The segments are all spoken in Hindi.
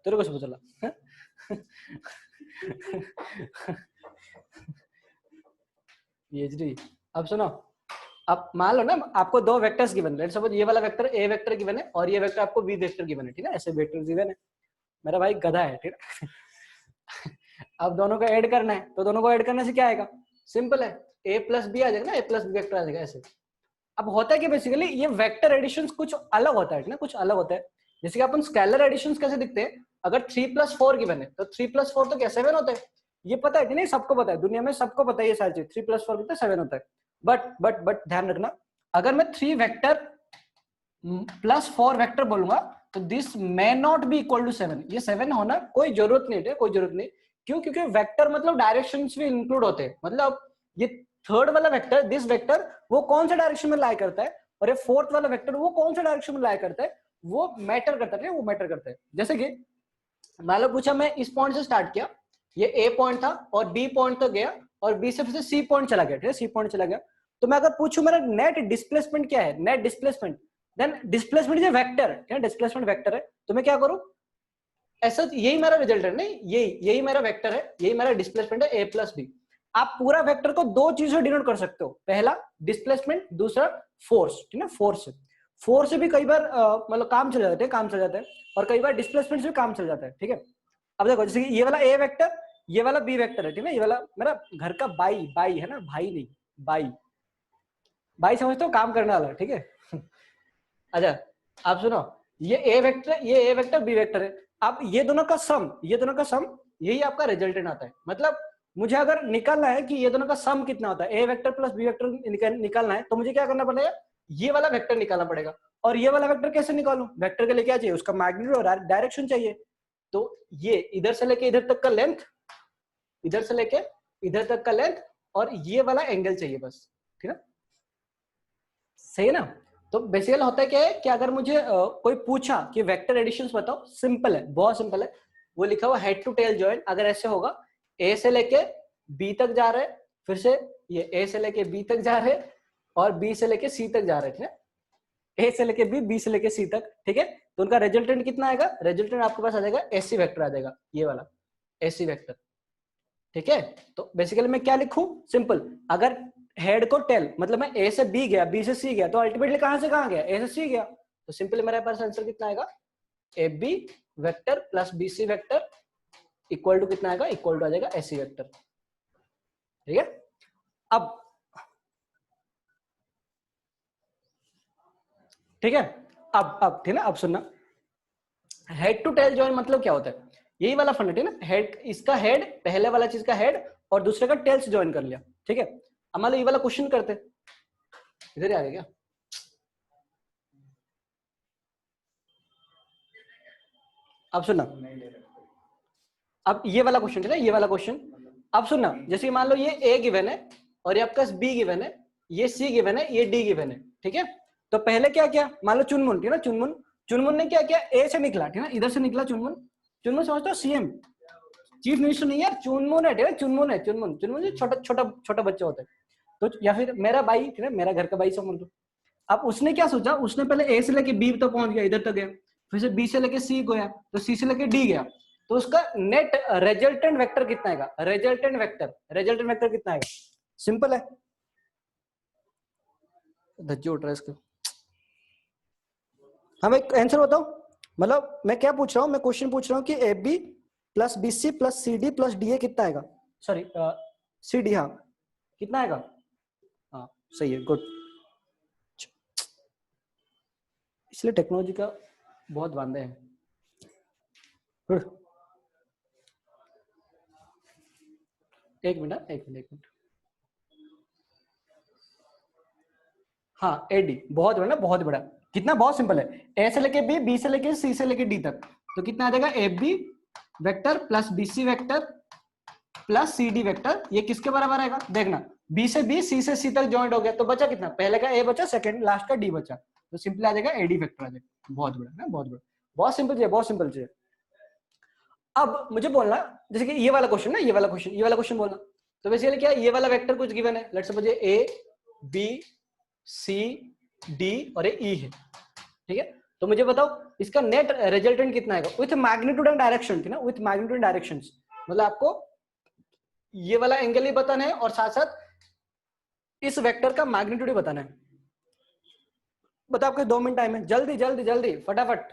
तेरे को पता चला? PhD। अब सुनो, अब मान लो ना आपको दो वेक्टर्स गिवन है, सपोज ये वाला वेक्टर ए वेक्टर गिवन है और ये वेक्टर आपको बी वेक्टर गिवन है, ठीक है, ऐसे वेक्टर गिवन है, मेरा भाई गधा है, ठीक है। अब दोनों को ऐड करना है, तो दोनों को ऐड करने से क्या आएगा, सिंपल है, a प्लस बी आ जाएगा ना, a प्लस बी वेक्टर आ जाएगा ऐसे। अब होता है कि बेसिकली ये वेक्टर एडिशन कुछ अलग होता है ना, कुछ अलग होता है। जैसे कि अपन स्केलर एडिशन कैसे दिखते हैं, अगर 3+4 गिवन है तो 3+4 तो क्या 7 होता है, ये पता है कि नहीं, सबको पता है, दुनिया में सबको पता है ये सारी चीज, 3+4 कितना 7 होता है। बट ध्यान रखना, अगर मैं 3 वेक्टर +4 वेक्टर बोलूंगा तो this may not be equal to 7, ये 7 होना कोई जरूरत नहीं है, कोई जरूरत नहीं। क्यों? क्योंकि वेक्टर मतलब डायरेक्शंस भी इंक्लूड होते हैं, मतलब ये थर्ड वाला वेक्टर, दिस वेक्टर, वो कौन सा डायरेक्शन में लाई करता है, और ये फोर्थ वाला वेक्टर वो कौन सा डायरेक्शन में लाई करता है, वो मैटर करता है, वो मैटर करता है। जैसे कि मान लो पूछा मैं इस पॉइंट से स्टार्ट किया, ये ए पॉइंट था और बी पॉइंट तक गया और बी से फिर से सी पॉइंट चला गया, ठीक है, सी पॉइंट चला गया, तो मैं अगर पूछूं मेरा नेट डिस्प्लेसमेंट क्या है, net displacement, then displacement is vector, ठीक है, डिस्प्लेसमेंट वेक्टर है, तो मैं क्या करूं, ऐसा यही मेरा रिजल्ट है, नहीं यही मेरा वेक्टर है, यही मेरा डिस्प्लेसमेंट है ए प्लस बी। आप पूरा वेक्टर को दो चीजों से डिनोट कर सकते हो, पहला डिस्प्लेसमेंट, दूसरा फोर्स, ठीक है, फोर्स से भी कई बार मतलब काम चल जाते हैं, काम चल जाता है, और कई बार डिस्प्लेसमेंट से भी काम चल जाता है, ठीक है। अब देखो जैसे कि ये वाला ए वेक्टर, ये वाला बी वेक्टर है, ठीक है, ये वाला मेरा घर का बाई है ना, भाई नहीं, बाई समझते हो, काम करने वाला, ठीक है। अच्छा आप सुनो, ये ए वेक्टर बी वेक्टर है, अब ये दोनों का सम यही आपका रिजल्टेंट आता है। मतलब मुझे अगर निकालना है कि ये दोनों का सम कितना होता है, ए वेक्टर प्लस बी वेक्टर निकालना है, तो मुझे क्या करना पड़ेगा, ये वाला वेक्टर निकालना पड़ेगा। और ये वाला वेक्टर कैसे निकालूं, वेक्टर के लिए क्या चाहिए, उसका मैग्नीट्यूड और डायरेक्शन चाहिए। तो ये इधर से लेके इधर तक का लेंथ, इधर से लेके इधर तक का लेंथ, और ये वाला एंगल चाहिए बस, ठीक है, सही है ना। तो बेसिकली होता है क्या है कि अगर मुझे कोई पूछा कि वेक्टर एडिशंस बताओ, सिंपल है, बहुत सिंपल है, वो लिखा हुआ हेड टू टेल जॉइंट, अगर ऐसे होगा, ए से लेके बी तक जा रहे, फिर से ये ए से लेके बी तक जा रहे, और बी से लेके सी तक जा रहे, ठीक है, ए से लेके बी से लेके सी तक, ठीक है, तो उनका रिजल्टेंट कितना आएगा, रिजल्टेंट आपके पास आ जाएगा एसी वेक्टर आ जाएगा, ये वाला एसी वेक्टर, ठीक है। तो बेसिकली मैं क्या लिखूं, सिंपल, अगर हेड को टेल मतलब मैं ए से बी गया, बी से सी गया, तो अल्टीमेटली कहां से कहां गया, ए से सी गया, तो सिंपली मेरे पास आंसर कितना आएगा, A B vector plus B C vector equal to कितना आएगा, इक्वल टू आ जाएगा एसी वेक्टर, ठीक है। अब ठीक है, अब ठीक है, अब सुनना, हेड टू टेल जॉइन मतलब क्या होता है, यही वाला फंड है ना, हेड, इसका हेड, पहले वाला चीज का हेड और दूसरे का टेल से ज्वाइन कर लिया, ठीक है। अब मान लो ये वाला क्वेश्चन करते, इधर ही आ गया क्या, अब सुनना, अब ये वाला क्वेश्चन है ना, ये वाला क्वेश्चन, अब सुनना, जैसे मान लो ये ए गिवन है और ये आपका बी गिवन है, ये सी गिवन है, ये डी गिवन है, ठीक है। तो पहले क्या किया, मान लो चुनमुन, ठीक है ना, चुनमुन ने क्या किया, ए से निकला, ठीक है ना, इधर से निकला चुनमुन समझते हो, सीएम चीफ मिनिस्टर नहीं यार, चुनमुन है, ठीक है, चुनमुन छोटा छोटा छोटा बच्चा होता है, तो या फिर मेरा भाई, ठीक है, मेरा घर का भाई समझ लो। अब उसने क्या सोचा, उसने पहले ए से लेके बी तक पहुंच गया, इधर तक गया, फिर से बी से लेके सी गया, तो सी से लेके डी गया, तो उसका नेट रिजल्टेंट वेक्टर कितना आएगा, रिजल्टेंट वेक्टर कितना आएगा, सिंपल है, धज्जी उठ रहा है इसका। हम एक आंसर बताओ, मतलब मैं क्या पूछ रहा हूँ, मैं क्वेश्चन पूछ रहा हूँ कि A B plus B C plus C D plus D A कितना आएगा, सॉरी सी डी, हाँ कितना आएगा, हाँ सही है, गुड। इसलिए टेक्नोलॉजी का बहुत वांदे हैं। एक मिनट, हाँ एडी बहुत बड़ा ना, बहुत बड़ा, कितना, बहुत सिंपल है, ए से लेके बी, बी से लेके सी से लेके डी तक, तो कितना आ जाएगा, A B vector plus B C vector plus C D vector, ये किसके बराबर आएगा, देखना, बी से बी, सी से सी तक ज्वाइंट हो गया, तो बचा कितना, पहले का ए बचा, सेकंड लास्ट का डी बचा, तो सिंपल आ जाएगा एडी वेक्टर आ जाएगा, बहुत बड़ा ना, बहुत बड़ा, बहुत सिंपल चीज, बहुत सिंपल चीज। अब मुझे बोलना, जैसे कि ये वाला क्वेश्चन ना, ये वाला क्वेश्चन बोलना, तो बेसिकली क्या, ये वाला वेक्टर कुछ गिवन है, let's suppose A B C D और ये ई है, ठीक है। तो मुझे बताओ इसका नेट रिजल्टेंट कितना आएगा विथ मैग्नीट्यूड एंड डायरेक्शन थी ना, विथ मैग्नीट्यूड एंड डायरेक्शंस, मतलब आपको ये वाला एंगल ही बताना है और साथ साथ इस वेक्टर का मैग्नीट्यूड ही बताना है। बताओ आपके 2 मिनट टाइम है, जल्दी जल्दी जल्दी फटाफट।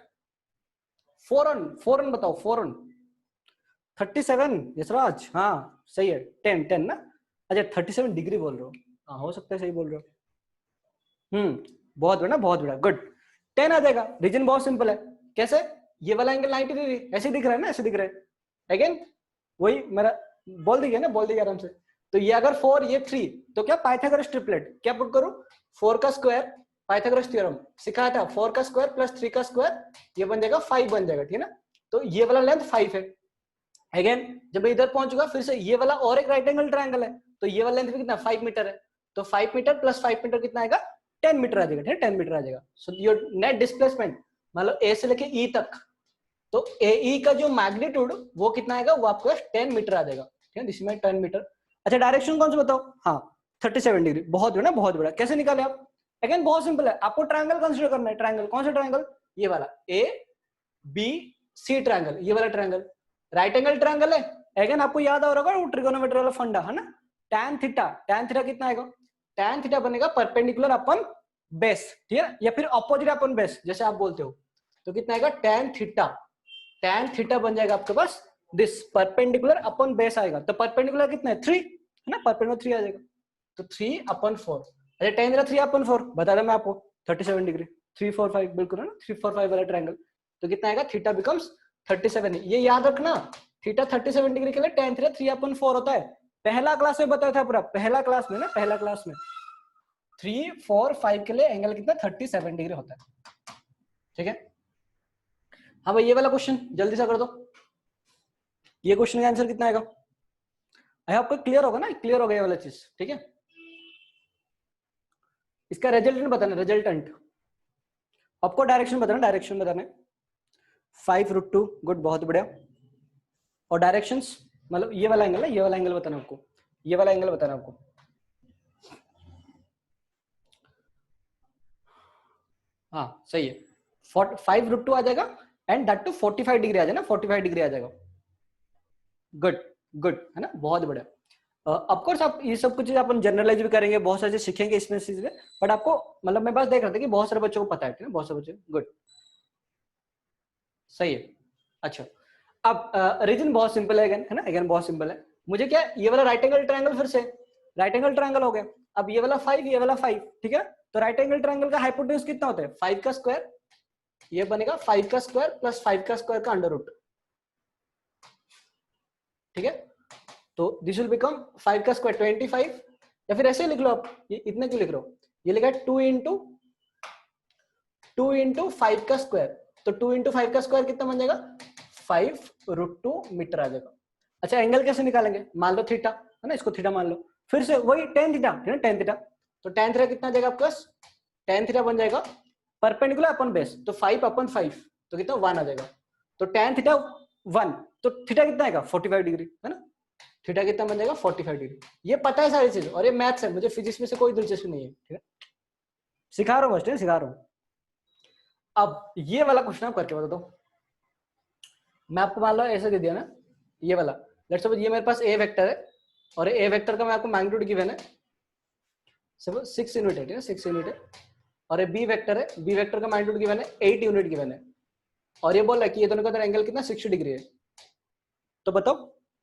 फोरन बताओ, फोरन 37 यशराज, हाँ सही है। 10 ना, अच्छा 37 डिग्री बोल रहे हो, हाँ हो सकता है सही बोल रहे हो। बहुत बड़ा, बहुत बड़ा, गुड। 10 आ जाएगा। रीजन बहुत सिंपल है, कैसे? ये वाला एंगल 90 डिग्री ऐसे दिख रहा है ना, ऐसे दिख रहा है। अगेन वही मेरा बोल दिया ना, बोल दिया आराम से। तो ये अगर 4 ये 3 तो क्या पाइथागोरस ट्रिपलेट क्या पुट करूं? 4 का स्क्वायर, पाइथागोरस थ्योरम सिखाया था, 4 का स्क्वायर प्लस 3 का स्क्वायर, ये बन जाएगा 5 बन जाएगा, ठीक है ना। तो ये वाला लेंथ 5 है। अगेन जब मैं इधर पहुंचूंगा फिर से ये वाला और एक राइट एंगल ट्रायंगल है, तो ये वाला लेंथ भी कितना 5 मीटर है, तो 5 मीटर प्लस 5 मीटर कितना आएगा? 10 मीटर आ जाएगा, ठीक है 10 मीटर आ जाएगा। सो योर नेट डिस्प्लेसमेंट मान लो ए से लेके ई तक, तो ए ई का जो मैग्नीट्यूड वो कितना आएगा? वो आपको 10 मीटर आ जाएगा, ठीक है, दिस में 10 मीटर। अच्छा डायरेक्शन कौन सा बताओ? हाँ 37 डिग्री, बहुत बड़ा, बहुत बड़ा। कैसे निकाले आप? अगेन बहुत सिंपल है, आपको ट्रायंगल कंसीडर करना है। ट्रायंगल कौन सा ट्रायंगल? ये वाला ए बी सी ट्रायंगल, ये वाला ट्रायंगल राइट एंगल ट्रायंगल है। अगेन आपको याद आ रहा होगा वो ट्रिगोनोमेट्री वाला फंडा है ना, tan थीटा। tan थीटा कितना आएगा? tan थीटा बनेगा परपेंडिकुलर अपन बेस, ठीक है, या फिर अपोजिट अपन बेस जैसे आप बोलते हो। तो कितना आएगा? tan theta. tan थीटा बन जाएगा आपके पास दिस परपेंडिकुलर अपन बेस आएगा। तो परपेंडिकुलर कितना है? 3 है ना, परपेंडिकुलर 3 आ जाएगा, तो 3/4। अच्छा tan थीटा 3/4 बता रहा मैं आपको, 37 डिग्री 345 बिल्कुल है ना, 345 वाला ट्रायंगल। तो कितना आएगा? Theta becomes 37। ये याद रखना, थीटा 37 डिग्री के लिए tan थीटा 3/4 होता है। पहला क्लास में बताया था पूरा, पहला क्लास में ना, पहला क्लास में 3 4 5 के लिए एंगल कितना 37 डिग्री होता है, ठीक है। हाँ भाई ये वाला क्वेश्चन जल्दी से कर दो, ये क्वेश्चन का आंसर कितना आएगा? आपको क्लियर होगा ना, क्लियर हो गया ये वाला चीज, ठीक है। इसका रिजल्टेंट बताना, रिजल्टेंट आपको डायरेक्शन बताना, डायरेक्शन बताना 5√2, गुड, बहुत बढ़िया। और डायरेक्शंस मतलब ये वाला एंगल है, ये वाला एंगल बताना आपको, ये वाला एंगल बताना आपको। हाँ सही है, 5√2 आ जाएगा एंड दैट टू 45 डिग्री आ जाएगा, 45 डिग्री आ जाएगा, गुड गुड है ना, बहुत बढ़िया। ऑफ कोर्स आप ये सब कुछ अपन जनरलाइज भी करेंगे, बहुत सारे सीखेंगे इसमें चीजें, बट आपको मतलब मैं बस देख रहा था कि बहुत सारे बच्चों को पता है, ठीक है, बहुत सारे बच्चे, गुड सही है। अच्छा अब रीजन बहुत सिंपल है, है ना, अगेन बहुत सिंपल है। मुझे क्या, ये वाला राइट एंगल ट्रायंगल, फिर से राइट एंगल ट्रायंगल हो गया। अब ये वाला 5, ये वाला 5, ठीक है। तो राइट एंगल ट्रायंगल का हाइपोटेन्यूज कितना होता है? 5 का स्क्वायर, ये बनेगा 5 का स्क्वायर प्लस 5 का स्क्वायर का अंडर रूट, ठीक है। तो दिस विल बिकम 5 का स्क्वायर 25, या फिर ऐसे लिख लो आप, ये इतने क्यों लिख रहे हो? ये लिखा है 2 इंटू 5 का स्क्वायर, तो 2 इंटू 5 का स्क्वायर कितना बन जाएगा? 5√2 मीटर आ जाएगा। अच्छा एंगल कैसे निकालेंगे? मान लो थीटा है ना, इसको थीटा मान लो, फिर से वही tan थीटा है ना, tan थीटा। तो tan थीटा कितना आ जाएगा आपके पास? tan थीटा बन जाएगा परपेंडिकुलर अपन बेस, तो 5/5 तो कितना 1 आ जाएगा। तो tan थीटा 1, तो थीटा कितना आएगा? 45 डिग्री है ना, थीटा कितना बन जाएगा? 45 डिग्री। ये पता है सारी चीज, और ये मैथ्स है, मुझे फिजिक्स में से कोई दिलचस्पी नहीं है, ठीक है, सिखा रहा हूँ बस, सिखा रहा हूँ। अब ये वाला क्वेश्चन आप करके बता दो। मैं आपको मान लो ऐसे दे दिया ना, ये वाला, लेट्स सपोज ये मेरे पास ए वेक्टर है, और ए वेक्टर का मैं आपको मैग्नीट्यूड गिवन है, सपोज 6 यूनिट है, ठीक है, 6 यूनिट है। और ये बी वेक्टर है, बी वेक्टर का मैग्नीट्यूड गिवन है 8 यूनिट गिवन है, और ये बोल रहा है कि ये दोनों का अंदर एंगल कितना 60 डिग्री है। तो बताओ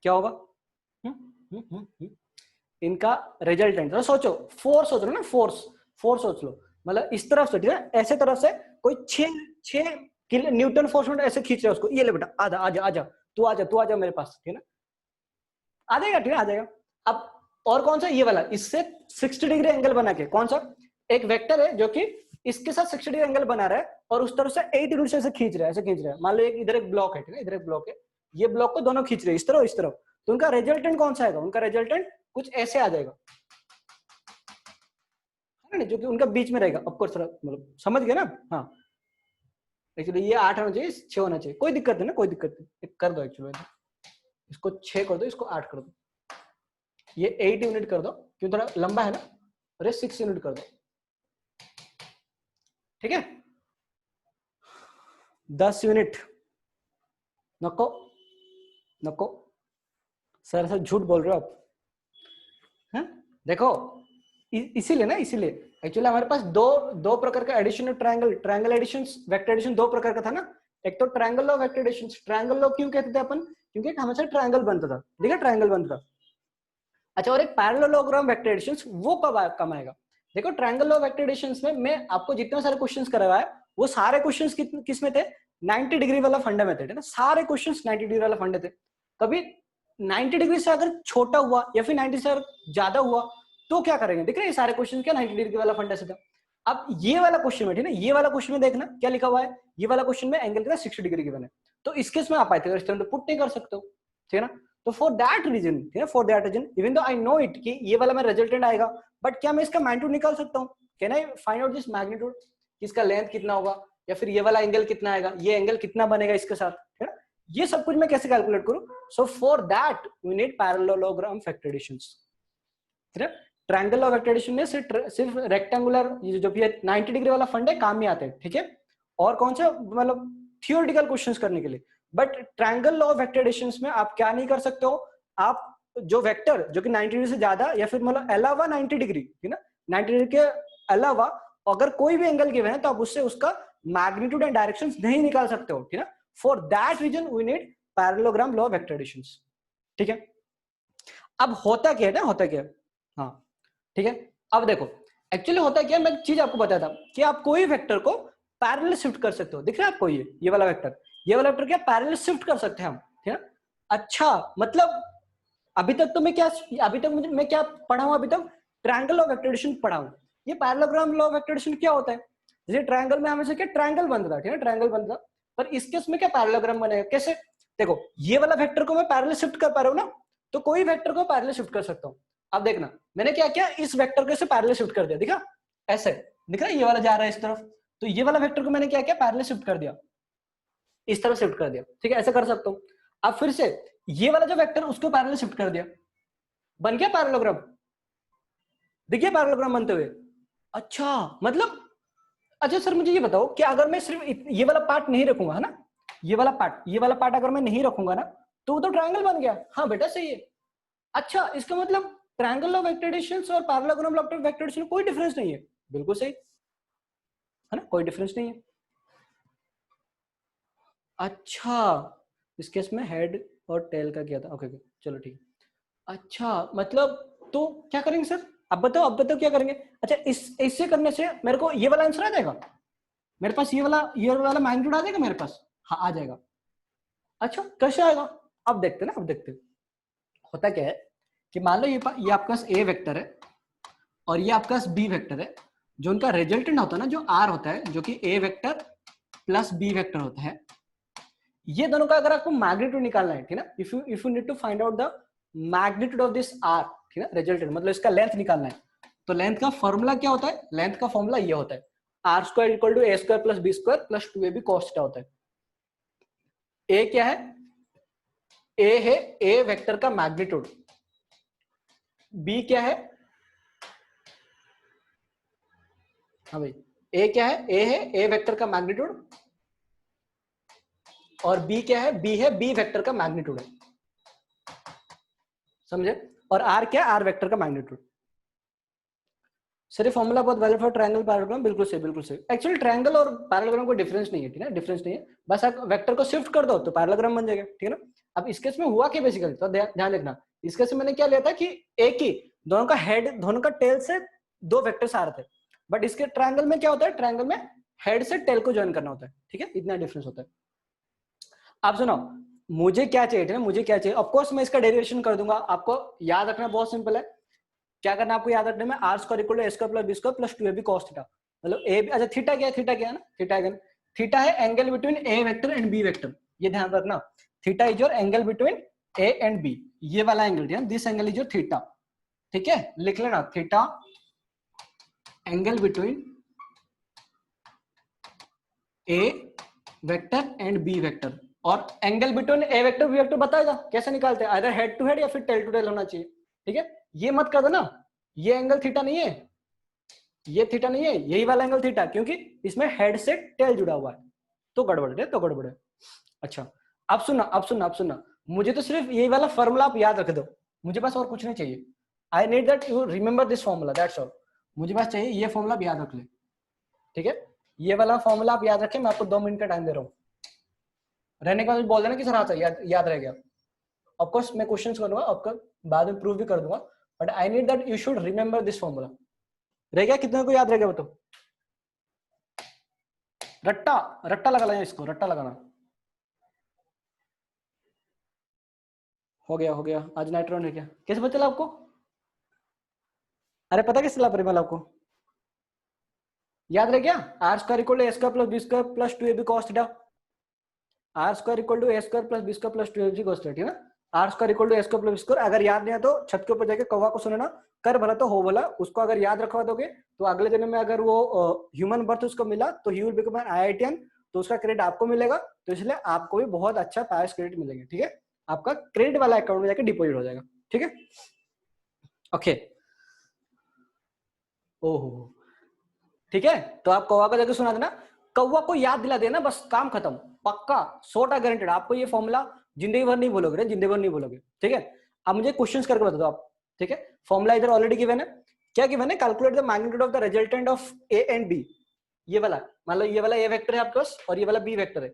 क्या होगा? इनका रिजल्टेंट सोचो, फोर्स सोच लो ना, फोर्स, फोर्स सोच लो, मतलब इस तरफ से, ठीक है, ऐसे तरफ से कोई 6 न्यूटन फोर्स में ऐसे खींच रहा है उसको, ये ले बेटा आजा आजा आजा, तू आजा मेरे पास, ठीक है ना, आ जाएगा, ठीक है, आ जाएगा। अब और कौन सा? ये वाला, इससे 60 डिग्री एंगल बना के, कौन सा? एक वेक्टर है जो कि इसके साथ 60 डिग्री एंगल बना रहा है, और उस तरफ से 8 यूनिट से ऐसे खींच रहा है, ऐसे खींच रहा है। मान लो एक इधर एक ब्लॉक है, ठीक है, इधर एक ब्लॉक है, ये ब्लॉक को दोनों खींच रहे हैं इस तरफ इस तरफ, तो उनका रिजल्टेंट कौन सा आएगा? उनका रिजल्टेंट कुछ ऐसे आ जाएगा, है ना, जो कि उनका बीच में रहेगा। ऑफकोर्स मतलब समझ गए ना? हाँ एक्चुअली ये 8 होना चाहिए, 6 होना चाहिए, कोई दिक्कत नहीं ना, कोई दिक्कत नहीं, कर दो एक्चुअली, इसको 6 कर दो, इसको 8 कर दो, ये 8 यूनिट कर दो क्यों, थोड़ा लंबा है ना, और ये 6 यूनिट कर दो, ठीक है। 10 यूनिट। नको नको सर, सर झूठ बोल रहे हो आप। हैं? देखो इसीलिए ना, इसीलिए एक्चुअली हमारे पास दो प्रकार का addition of triangle addition, vector addition दो प्रकार का था ना। एक तो triangle law, vector addition. Triangle law क्यों कहते थे अपन? क्योंकि हमेशा ट्रायंगल बनता था, ठीक है, ट्रायंगल बनता था। अच्छा, और एक पैरेललोग्राम वेक्टर एडिशन, वो कब आएगा? देखो ट्रायंगल लॉ वेक्टर एडिशन में मैं आपको जितने सारे क्वेश्चंस करवाया है वो सारे क्वेश्चंस किस में थे? 90 डिग्री वाला फंडे में थे ना, सारे क्वेश्चंस 90 डिग्री वाला फंडे थे। कभी 90 डिग्री से अगर छोटा हुआ या फिर 90 से ज्यादा हुआ तो क्या करेंगे? देख रहे हैं सारे क्वेश्चन क्या 90 डिग्री वाला फंडा से था। अब ये वाला क्वेश्चन में, ठीक है, ये वाला क्वेश्चन में देखना क्या लिखा हुआ है। ये वाला क्वेश्चन में एंगल कितना 60 डिग्री गिवन है, तो इस केस में आप आए थे इस तरह पुट नहीं कर सकते हो, ठीक है ना। तो फॉर दैट रीजन, ठीक है, for that reason even though I know it कि ये वाला मेरा रिजल्टेंट आएगा, बट क्या मैं इसका मैग्नीट्यूड निकाल सकता हूँ? Can I find out this magnitude, इसका लेंथ कितना होगा या फिर ये वाला एंगल कितना आएगा, ये एंगल कितना बनेगा इसके साथ, है ना। ये सब कुछ मैं कैसे कैलकुलेट करूं? So for that we need parallelogram vector additions, ठीक है। ट्रायंगल ऑफ वेक्टर एडिशन में सिर्फ रेक्टेंगुलर जो भी 90 डिग्री वाला फंड है काम में आते हैं, ठीक है, और कौन सा मतलब थियोरेटिकल क्वेश्चंस करने के लिए। But triangle of vector additions में आप क्या नहीं कर सकते हो, आप जो वेक्टर जो कि 90 डिग्री से ज्यादा या फिर मतलब अलावा 90 डिग्री, ठीक है ना, 90 डिग्री के अलावा अगर कोई भी एंगल गिवन है तो आप उससे उसका मैग्नीट्यूड एंड डायरेक्शंस नहीं निकाल सकते हो, ठीक है। For that reason we need parallelogram law vector additions, ठीक है। अब होता क्या है ना, होता क्या है, हाँ ठीक है। अब देखो एक्चुअली होता क्या है, मैं एक चीज आपको बताया था कि आप कोई वेक्टर को पैरेलल शिफ्ट कर सकते हो। दिख रहा है आपको ये वाला वेक्टर, ये वाला वेक्टर क्या पैरेलल शिफ्ट कर सकते हैं हम, ठीक है। अच्छा मतलब अभी तक तो मैं क्या, अभी तक मुझे मैं क्या पढ़ा हूं, अभी तक ट्रायंगल ऑफ वेक्टर एडिशन पढ़ा हूं। ये parallelogram law of vector addition क्या होता है? जैसे ट्रायंगल में हमेशा क्या ट्रायंगल बनता था, ठीक है, ट्रायंगल बनता, पर इस केस में क्या पैरेललोग्राम बनेगा? कैसे? देखो ये वाला वेक्टर को मैं पैरेलल शिफ्ट कर पा रहा हूं ना, तो कोई वेक्टर को पैरेलल शिफ्ट कर सकता हूं। अब देखना मैंने क्या किया, इस वेक्टर को इसे पैरेलल शिफ्ट कर दिया, दिखा ऐसे, दिख रहा है ये वाला जा रहा है इस तरफ, तो ये वाला वेक्टर को मैंने क्या किया, पैरेलल शिफ्ट कर दिया, इस तरफ शिफ्ट कर दिया, ठीक है, ऐसा कर सकता हूं। अब फिर से ये वाला जो वेक्टर उसको पैरेलल शिफ्ट कर दिया, बन गया पैरेललोग्राम, देखिए पैरेललोग्राम बनते हुए। अच्छा मतलब, अच्छा सर मुझे ये बताओ कि अगर मैं सिर्फ ये वाला पार्ट नहीं रखूंगा, है ना, ये वाला पार्ट अगर मैं नहीं रखूंगा ना, तो वो तो ट्रायंगल बन गया। हाँ बेटा सही है। अच्छा इसका मतलब ट्रायंगल ऑफ वेक्टर एडिशंस और पैरेललोग्राम ऑफ वेक्टर एडिशन में कोई डिफरेंस नहीं है, बिल्कुल सही है ना, कोई डिफरेंस नहीं है। अच्छा इस केस में हेड और टेल का किया था, ओके ओके चलो ठीक है। अच्छा मतलब तो क्या करेंगे सर, अब बताओ क्या करेंगे। अच्छा इससे करने से मेरे को ये वाला आंसर आ जाएगा, मेरे पास ये वाला मैग्नीट्यूड आ जाएगा मेरे पास, हाँ आ जाएगा। अच्छा कैसे आएगा? अब देखते ना, अब देखते होता क्या है कि मान लो ये आपके पास ए वेक्टर है और ये आपके पास बी वेक्टर है, जो उनका रिजल्टेंट होता है ना, जो आर होता है, जो कि ए वेक्टर प्लस बी वेक्टर होता है, ये दोनों का अगर आपको मैग्नीट्यूड निकालना है, ठीक है ना, if you need to find out the magnitude of this R, ठीक है, रिजल्टेंट मतलब इसका लेंथ निकालना है, तो लेंथ का फॉर्मूला क्या होता है? लेंथ का फॉर्मूला ये होता है R square equal to A square plus B square plus 2ab cos theta होता है। ए क्या है? ए है ए वेक्टर का मैग्नीट्यूड, बी क्या है? हाँ भाई ए क्या है? ए है ए वेक्टर का मैग्नीट्यूड, और बी क्या है? बी है बी वेक्टर का मैग्नीट्यूड है, समझे? और आर क्या है? आर वेक्टर का मैग्नीट्यूड। सर ये फॉर्मूला बहुत वैलिड फॉर ट्रायंगल पैरेललोग्राम, बिल्कुल सही बिल्कुल सही। एक्चुअली ट्रायंगल और पैरेललोग्राम कोई डिफरेंस नहीं है, ठीक है, डिफरेंस नहीं है, बस आप वेक्टर को शिफ्ट कर दो तो पैरेललोग्राम बन जाएगा, ठीक है ना। अब इस केस में हुआ क्या बेसिकली, तो ध्यान रखना, इस केस में मैंने क्या लिया था कि एक ही दोनों का हेड, दोनों का टेल से दो वेक्टर्स आ रहे थे, बट इसके ट्रायंगल में क्या होता है, ट्रायंगल में हेड से टेल को ज्वाइन करना होता है, ठीक है, इतना डिफरेंस होता है। आप सुनो मुझे क्या चाहिए ना, मुझे क्या चाहिए, ऑफकोर्स मैं इसका डेरिवेशन कर दूंगा, आपको याद रखना बहुत सिंपल है, क्या करना आपको याद रखने में, R square equal to A square plus B square plus 2ab cos theta, मतलब ए, अच्छा थीटा क्या है, थीटा क्या है ना, थीटा अगेन थीटा है angle between A vector and B vector, ये ध्यान रखना, theta is your angle between A and B, ये वाला एंगल, ठीक है, this angle is your theta, ठीक है, लिख लेना theta angle between A vector and B vector, और angle between A vector B vector बताएगा कैसे निकालते हैं, आइदर हेड टू हेड या फिर टेल टू टेल होना चाहिए, ठीक है, ये मत कर देना ये एंगल थीटा नहीं है, ये थीटा नहीं है, यही वाला एंगल थीटा, क्योंकि इसमें हेड से टेल जुड़ा हुआ है, तो गड़बड़ है, तो गड़बड़ है। अच्छा अब सुनना, मुझे तो सिर्फ ये वाला फॉर्मूला आप याद रख दो, मुझे बस और कुछ नहीं चाहिए। I need that you remember this formula, that's all. मुझे बस चाहिए ये फॉर्मूला आप याद रख ले, ठीक है? ये वाला फॉर्मूला आप याद रखें, मैं आपको 2 मिनट का टाइम दे रहा हूँ। रहने के बाद बोल देना कि सर हाँ याद रह गया। ऑफकोर्स मैं क्वेश्चन करूंगा, आपका बाद में प्रूव भी कर दूंगा, but I need that you should remember this formula. रह गया? कितने को याद रह गया बताओ? रट्टा लगा लेना इसको, रट्टा लगाना। हो गया, आज नाइट राउंड है क्या? कैसे पता चला आपको? अरे पता कैसे चला परिमल आपको? याद रह गया? R square equal to A square plus B square plus 2ab cos theta. R square equal to A square plus B square plus 2ab cos theta, ठीक है? R square equal to A square plus B square. अगर याद नहीं है तो छत के ऊपर जाके कौवा को सुनना, कर भला तो हो भला। उसको अगर याद रखवा दोगे तो अगले जन्म में अगर वो ह्यूमन बर्थ उसको मिला तो he will become an IITian, तो उसका क्रेडिट आपको मिलेगा। तो इसलिए आपको भी बहुत अच्छा पायस क्रेडिट मिलेंगे, ठीक है? आपका क्रेडिट वाला अकाउंट में जाके डिपॉजिट हो जाएगा, ठीक है? ओके, ओहो, ठीक है। तो आप कौवा को जाके सुना देना, कौवा को याद दिला देना, बस काम खत्म, पक्का 100% गारंटेड। आपको ये फॉर्मूला जिंदगी भर नहीं भूलोगे, जिंदगी भर नहीं भूलोगे, ठीक है? अब मुझे क्वेश्चंस करके बता दो आप, ठीक है? फॉर्मूला इधर ऑलरेडी गिवन है, क्या गिवन है? Calculate the magnitude of the resultant of A and B. ये वाला मान लो, ये वाला ए वेक्टर है आपके पास और ये वाला बी वेक्टर है।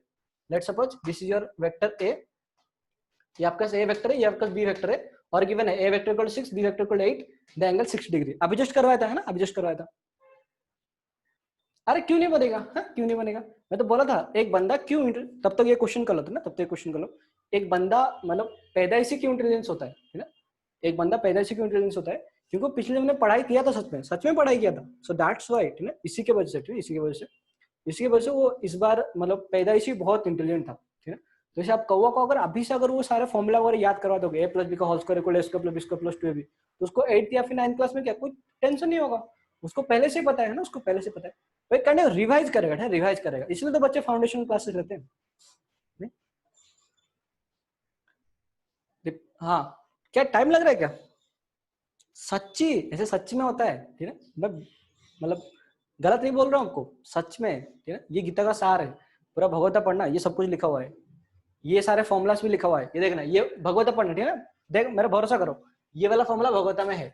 Let's suppose this is your vector A, ये आपका ए वेक्टर है, ये आपका बी वेक्टर है, और गिवन है ए vector equal 6, b vector equal 8, the angle 60 degree. अभी जस्ट करवाया था, है ना? अभी जस्ट करवाया था। अरे क्यों नहीं बनेगा? हाँ क्यों नहीं बनेगा? मैं तो बोला था एक बंदा क्यों, तब तक ये क्वेश्चन कर लो ना, तब तक क्वेश्चन कर लो। एक बंदा मतलब पैदाइशी क्यों इंटेलिजेंस होता है ना? एक बंदा पैदाइशी क्यों इंटेलिजेंस होता है? क्योंकि पिछले हमने पढ़ाई किया था, सच में पढ़ाई किया था। सो दैट्स व्हाई, ठीक है? इसी के वजह से, इसी की वजह से वो इस बार मतलब पैदाइशी बहुत इंटेलिजेंट था, ठीक है? तो जैसे आप कौवा को अगर अभी से अगर वो सारे फॉर्मूला वगैरह याद करवा दोगे, ए प्लस बी का whole square equal a square plus B square plus 2ab, तो उसको 8th या फिर 9th क्लास में क्या कोई टेंशन नहीं होगा, उसको पहले से पता है ना, उसको पहले से पता है। भाई कहने रिवाइज करेगा, रिवाइज करेगा, इसलिए तो बच्चे फाउंडेशन क्लासेस रहते हैं। हाँ, क्या टाइम लग रहा है क्या? सच्ची, ऐसे सच में होता है, ठीक है? मैं मतलब गलत नहीं बोल रहा हूँ आपको, सच में, ठीक है? ये गीता का सार है, पूरा भगवता पढ़ना, ये सब कुछ लिखा हुआ है, ये सारे फॉर्मुलास भी लिखा हुआ है, ये देखना, ये भगवता पढ़ना, ठीक है? देख मेरा भरोसा करो, ये वाला फॉर्मूला भगवता में है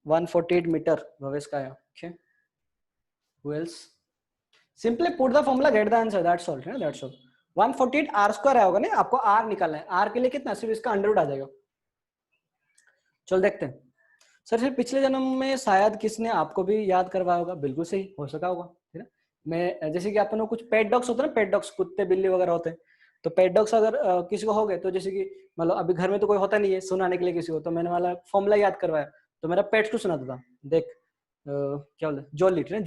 148 मीटर भवेश का है, okay? Who else? Simply put the formula, get the answer, that's all, है ना? That's all. 148 r स्क्वायर आया होगा ना, आपको r निकालना है, r के लिए कितना? सिर्फ इसका अंडर रूट आ जाएगा। चल देखते हैं। सर फिर पिछले जन्म में शायद किसने आपको भी याद करवाया होगा, बिल्कुल सही हो सका होगा, है ना? मैं जैसे कि अपन को कुछ पेट डॉग्स होते हैं ना, पेट डॉग्स, कुत्ते बिल्ली वगैरह होते हैं, तो पेट डॉग्स अगर किसी को हो गए, तो जैसे कि मतलब अभी घर में तो कोई होता नहीं है सुनाने के लिए किसी को, तो मैंने वाला फॉर्मूला याद करवाया, तो मेरा पेट्स को सुनाता था। देख क्या बोलते, जोली, ठीक है?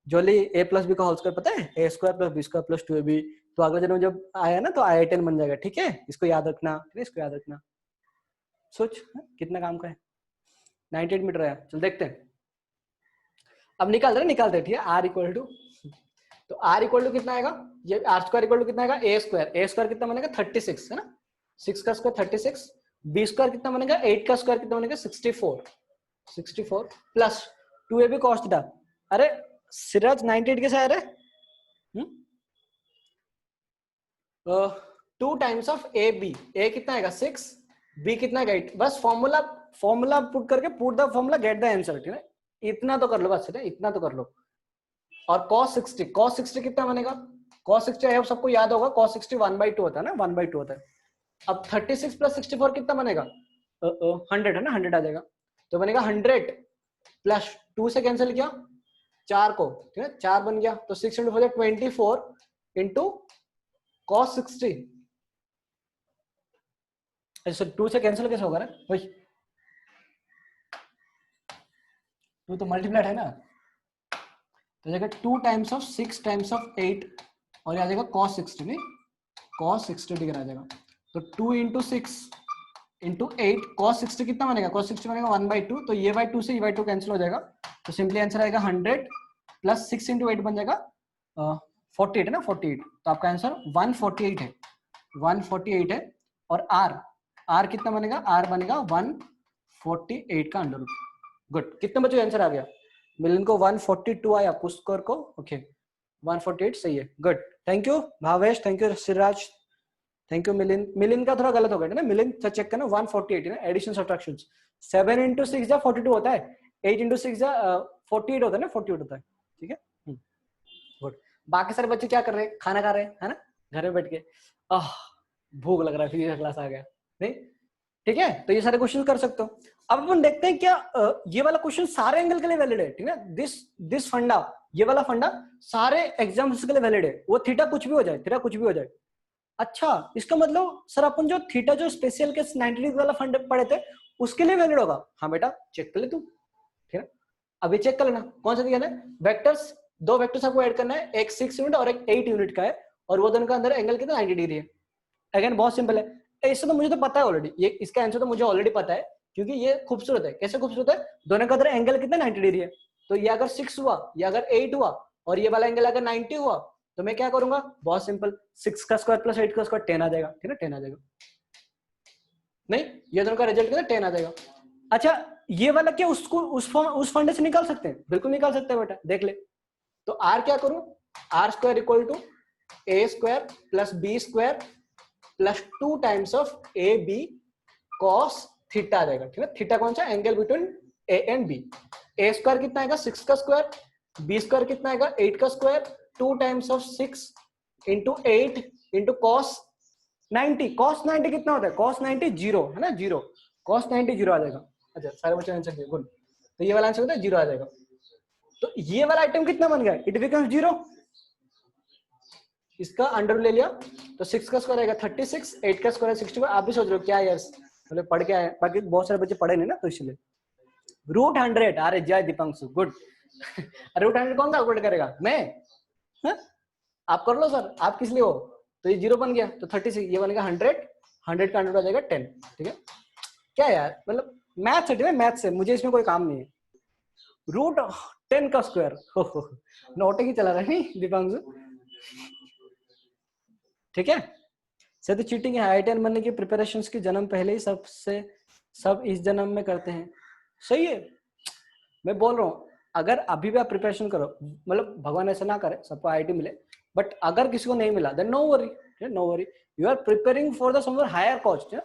जोली ए प्लस बी का होल स्क्वायर पता है, a square plus B square plus 2ab, तो अगले जन्म जब आया ना तो IITian बन जाएगा, ठीक है? इसको याद रखना, ठीक है? इसको याद रखना। सोच कितना काम का है। 98 मीटर आया, चल देखते हैं। अब निकालते हैं, ठीक है? r इक्वल टू, तो r इक्वल टू कितना आएगा? ये r स्क्वायर इक्वल टू कितना आएगा? ए स्क्वायर कितना बनेगा? 36, है ना? 6 का स्क्वायर 36, b स्क्वायर कितना बनेगा? 8 का स्क्वायर कितना बनेगा? 64 प्लस 2ab cos थीटा। अरे सिराज 98 कैसे आया रे? 2 टाइम्स ऑफ ए बी, ए कितना आएगा? 6, बी कितना आएगा? 8। बस फॉर्मूला पुट करके put the formula, get the answer, ठीक है? इतना तो कर लो बस, इतना तो कर लो। और cos 60 कितना बनेगा? cos 60 है, सबको याद होगा, cos 60 1/2 होता है ना, 1/2 होता है। अब 36 प्लस 64 कितना बनेगा? 100, है ना? 100 आ जाएगा, तो बनेगा 100 प्लस 2 से कैंसिल किया 4 को, ठीक है? 4 बन गया, तो 6 into 4 24 इंटू cos 60। ऐसे 2 से कैंसिल कैसे होगा ना भाई? 2 तो मल्टीप्लाइड है ना, तो जाएगा 2 टाइम्स ऑफ 6 टाइम्स ऑफ 8, और ये आ जाएगा cos 60, नहीं cos 60 डिग्री आ जाएगा। तो 2 into 6 into 8 cos 60 कितना बनेगा? cos 60 बनेगा 1/2, तो ये 2 से ये 2 कैंसिल हो जाएगा, तो सिंपली आंसर आएगा 100 प्लस 6 into 8 बन जाएगा 48, है ना? 48, तो आपका आंसर 148 है, 148 है। और r कितना बनेगा? r बनेगा 148 का अंडर रूट। गुड, कितने बच्चों आंसर आ गया? मिलन को 142 आया, पुष्कर को ओके 148 सही है, good, thank you Bhavesh, thank you Siraj, thank you Milind. Milind का थोड़ा गलत हो गया ना, मिलिंद चेक करना 148 है ना, एडिशन सब्ट्रैक्शन 7 into 6 जा 42 होता है, 8 into 6 जा 48 होता है ना, 48 होता है, ठीक है, गुड। बाकी सारे बच्चे क्या कर रहे हैं, खाना खा रहे हैं, है ना, घर में बैठ के, भूख लग रहा है, फिजिक्स क्लास आ गया, नहीं, ठीक है, तो ये सारे क्वेश्चन कर सकते हो। अब अपन देखते हैं क्या ये वाला क्वेश्चन सारे एंगल के लिए वैलिड है, ठीक है, दिस फंडा, ये वाला फंडा सारे एग्जाम्स के लिए वैलिड है, वो थीटा कुछ भी हो जाए, थीटा कुछ भी हो जाए। अच्छा, इसका मतलब सर अपन जो थीटा जो स्पेशल के 90 डिग्री वाला फंड पढ़े थे उसके लिए वैलिड होगा, हाँ बेटा चेक कर ले तू, ठीक है, अभी चेक कर लेना कौन सा दिया है, वेक्टर्स, दो वेक्टर्स आपको ऐड करना है, एक 6 यूनिट और एक 8 यूनिट का है, और वो दोनों का अंदर एंगल कितना 90 डिग्री है। अगेन बहुत सिंपल है, इससे तो मुझे तो पता है ऑलरेडी, ये इसका आंसर तो मुझे ऑलरेडी पता है, क्योंकि ये खूबसूरत है, कैसे खूबसूरत है, दोनों का अंदर एंगल कितना 90 डिग्री है, तो ये अगर 6 हुआ, ये अगर 8 हुआ, और ये वाला एंगल अगर 90 हुआ, तो मैं क्या करूंगा, बहुत सिंपल, 6 का स्क्वायर प्लस 8 का स्क्वायर 10 आ जाएगा, ठीक है, 10 आ जाएगा, नहीं ये दोनों का रिजल्ट कितना 10 आ जाएगा। अच्छा, ये वाला क्या उसको उस फंडे से निकाल सकते हैं, बिल्कुल निकाल सकते हैं बेटा, देख ले, तो आर क्या करूं, r square equal to A square plus B square plus 2 times of a b cos theta आ जाएगा, ठीक है, थीटा कौन सा, angle between A and b, a square कितना आएगा 6 का स्क्वायर, बी स्क्वायर कितना आएगा 8 का square, 2 times of 6 into 8 into cos 90, cos 90 कितना होता है, कॉस 90 जीरो है ना, जीरो, कॉस 90 जीरो आ जाएगा। अच्छा सारे बच्चे आंसर दिए, गुड, तो ये वाला आंसर होता है जीरो आ जाएगा, तो ये वाला आइटम कितना बन गया, इट बिकम्स जीरो, इसका अंडर ले लिया, तो 6 का स्क्वायर आएगा 36, 8 का स्क्वायर 61, आप भी सोच रहे हो क्या यार, मतलब पढ़ के आए, बाकी बहुत सारे बच्चे पढ़े नहीं ना, तो इसलिए रूट 100, अरे जय दीपांशु, गुड, रूट 100 कौन कैलकुलेट करेगा, मैं, हा? आप कर लो सर, आप किस लिए हो, तो ये जीरो बन गया, तो 36, ये बनेगा 100, 100 का 100 आ जाएगा 10, ठीक है, क्या यार, मतलब मैथ है, मैथ से मुझे इसमें कोई काम नहीं है, रूट 10 का स्क्वायर, नोटे ही चला रहा है नहीं दीपांशु, ठीक है, सर तो चीटिंग है, IITN बनने की प्रिपरेशंस की जन्म पहले ही सब इस जन्म में करते हैं, सही है, मैं बोल रहा हूँ, अगर अभी भी आप प्रिपरेशन करो, मतलब भगवान ऐसा ना करे सबको IIT मिले, बट अगर किसी को नहीं मिला then no worry, no worry, you are preparing for the somewhere higher cost,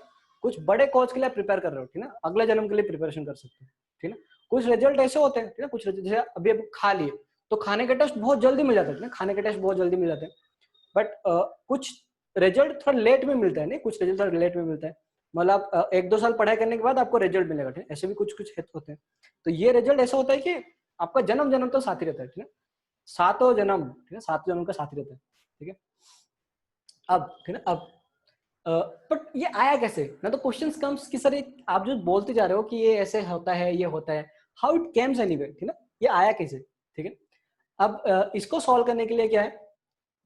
कुछ बड़े कॉज के लिए प्रिपेयर कर रहे हो, ठीक है ना, अगले जन्म के लिए प्रिपरेशन कर सकते हो, ठीक है ना, कुछ रिजल्ट ऐसे होते हैं, ठीक है, कुछ जैसे अभी अब खा लिए, तो खाने के टेस्ट बहुत जल्दी मिल जाते हैं, खाने के टेस्ट बहुत जल्दी मिल जाते हैं, बट कुछ रिजल्ट थोड़ा लेट में मिलता है, नहीं कुछ रिजल्ट थोड़ा लेट में मिलता है, मतलब 1-2 साल पढ़ाई करने के बाद आपको रिजल्ट मिलेगा, ठीक है, ऐसे भी कुछ कुछ होते हैं, तो ये रिजल्ट ऐसा होता है कि आपका जन्म जन्म तो साथ ही रहता है, ठीक है, सातों जन्म, ठीक है, सातों जन्म का साथ ही रहता है, ठीक है, अब ठीक है, अब बट ये आया कैसे ना, तो क्वेश्चंस कम्स कि सर आप जो बोलते जा रहे हो कि ये ऐसे होता है, ये होता है, हाउ इट केम्स एनीवे, ठीक है, ये आया कैसे, ठीक है, अब इसको सॉल्व करने के लिए क्या है,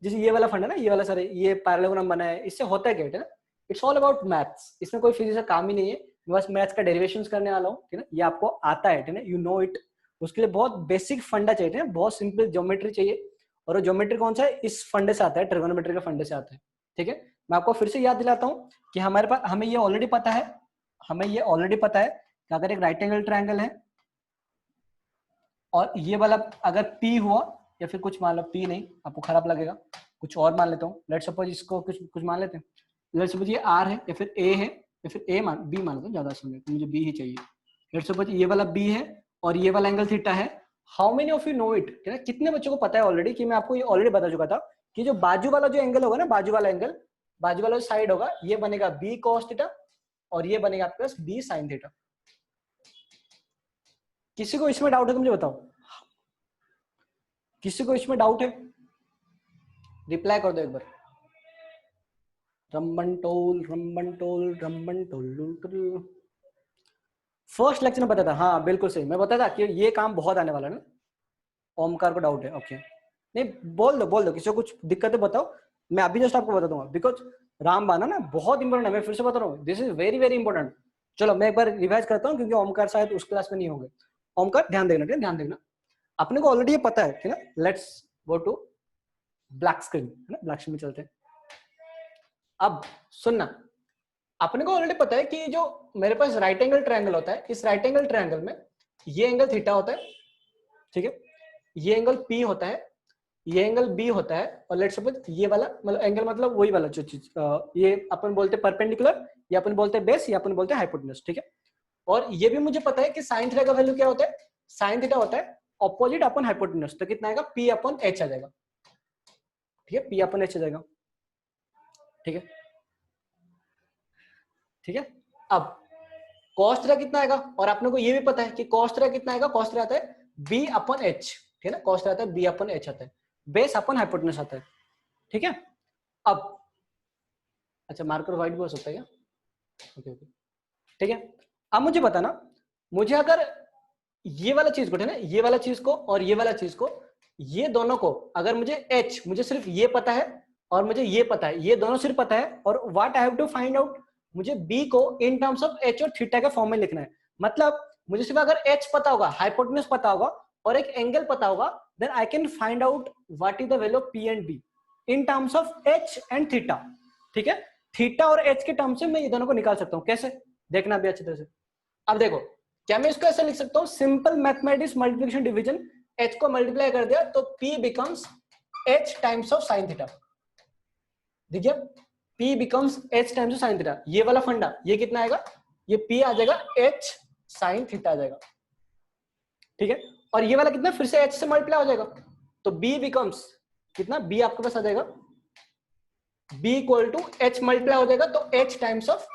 जैसे ये वाला फंड है ना, ये वाला सर ये पैरेललोग्राम बना है, इससे होता है क्या, है ना, इट्स ऑल अबाउट मैथ्स, इसमें कोई फिजिक्स का काम ही नहीं है, बस मैथ्स का डेरिवेशंस करने वाला हूँ, ठीक है, ये आपको आता है, ठीक है, यू नो इट, उसके लिए बहुत बेसिक फंडा चाहिए, बहुत सिंपल ज्योमेट्री चाहिए, और वो ज्योमेट्री कौन सा है, इस फंडे से आता है, ट्रिगोनोमेट्री के फंडे से आता है, ठीक है, मैं आपको फिर से याद दिलाता हूँ कि हमारे पास, हमें ये ऑलरेडी पता है, कि अगर एक राइट एंगल ट्रायंगल है और ये वाला अगर P हुआ, या फिर कुछ मान लो P नहीं, आपको खराब लगेगा, कुछ और मान लेता हूँ, लेट्स सपोज इसको कुछ मान लेते हैं, लेट्स सपोज ये R है या फिर A है या फिर B मान लेता हूँ, ज्यादा समझ, तो मुझे B ही चाहिए, लेट्स सपोज ये वाला B है और ये वाला एंगल थीटा है, how many of you know it, कितने बच्चों को पता है ऑलरेडी, कि मैं आपको ये ऑलरेडी बता चुका था कि जो बाजू वाला जो एंगल होगा ना, बाजू वाला जो साइड होगा, ये बनेगा B cos थीटा और ये बनेगा आपके पास B sin थीटा। किसी को इसमें डाउट है तो मुझे बताओ, किसी को इसमें डाउट है, रिप्लाई कर दो एक बार, रम्बन टोल। फर्स्ट लेक्चर में बताया था, हाँ बिल्कुल सही, मैं बताया था कि ये काम बहुत आने वाला है ना, ओमकार को डाउट है, ओके, नहीं बोल दो, किसी को कुछ दिक्कत है बताओ, मैं अभी जस्ट आपको बता दूंगा, बिकॉज रामबाण ना बहुत इंपॉर्टेंट है, मैं फिर से बता रहा हूँ, this is very very important. चलो मैं एक बार रिवाइज करता हूँ, क्योंकि ओमकार शायद उस क्लास में नहीं होंगे, ओमकार ध्यान देना, ठीक है, ध्यान देना, अपने को ऑलरेडी ये पता है, ठीक है, let's go to black screen, है ना, ब्लैक स्क्रीन में चलते हैं। अब सुनना, अपने को ऑलरेडी पता है कि जो मेरे पास राइट एंगल ट्रायंगल होता है, इस राइट एंगल ट्रायंगल में ये एंगल थीटा होता है, ठीक है, ये एंगल P होता है, ये एंगल बी होता है, और लेट्स सपोज ये वाला मतलब एंगल मतलब वही वाला जो चीज ये अपन बोलते हैं परपेंडिकुलर, या अपन बोलते हैं बेस, या अपन बोलते हैं हाइपोटेन्यूज, ठीक है। और ये भी मुझे पता है कि साइन थीटा का वैल्यू क्या होता है, साइन थीटा होता है ऑपोजिट अपन हाइपोटेन्यूज, तो कितना आएगा पी अपन एच आ जाएगा, ठीक है, पी अपन एच आ जाएगा, ठीक है, ठीक है। अब कॉस थीटा कितना आएगा, और आपने को ये भी पता है कि कॉस थीटा कितना आएगा, कॉस थीटा आता है बी अपन एच, ठीक है ना, कॉस थीटा आता है बी अपन एच आता है, बेस अपन हाइपोटेन्यूज आता है, ठीक है। अब अच्छा मार्कर व्हाइट भी हो सकता है क्या, ओके ओके, ठीक है। अब मुझे बताना, मुझे अगर ये वाला चीज को, ठीक है ना, ये वाला चीज को और ये वाला चीज को, ये दोनों को अगर मुझे h मुझे सिर्फ ये पता है और मुझे ये पता है, ये दोनों सिर्फ पता है, और what I have to find out, मुझे b को इन टर्म्स ऑफ h और थीटा के फॉर्म में लिखना है। मतलब मुझे सिर्फ अगर h पता होगा, हाइपोटेन्यूज पता होगा और एक एंगल पता होगा, then I can find out what is the value of p and b in terms of h and theta, ठीक है। थीटा और h के टर्म्स से मैं ये दोनों को निकाल सकता हूँ, कैसे देखना भी अच्छी तरह से। अब देखो क्या मैं इसको ऐसे लिख सकता हूँ, simple mathematics multiplication division, h को मल्टीप्लाई कर दिया तो p becomes h times of sine theta, देखिए p becomes h times of sine theta, ये वाला फंडा ये कितना आएगा, ये p आ जाएगा h साइन थीटा आ जाएगा, ठीक है। और ये वाला कितना फिर से h से मल्टीप्लाई हो जाएगा, तो b बिकम्स कितना, b आपके पास आ जाएगा b equal to h multiply हो जाएगा तो h times of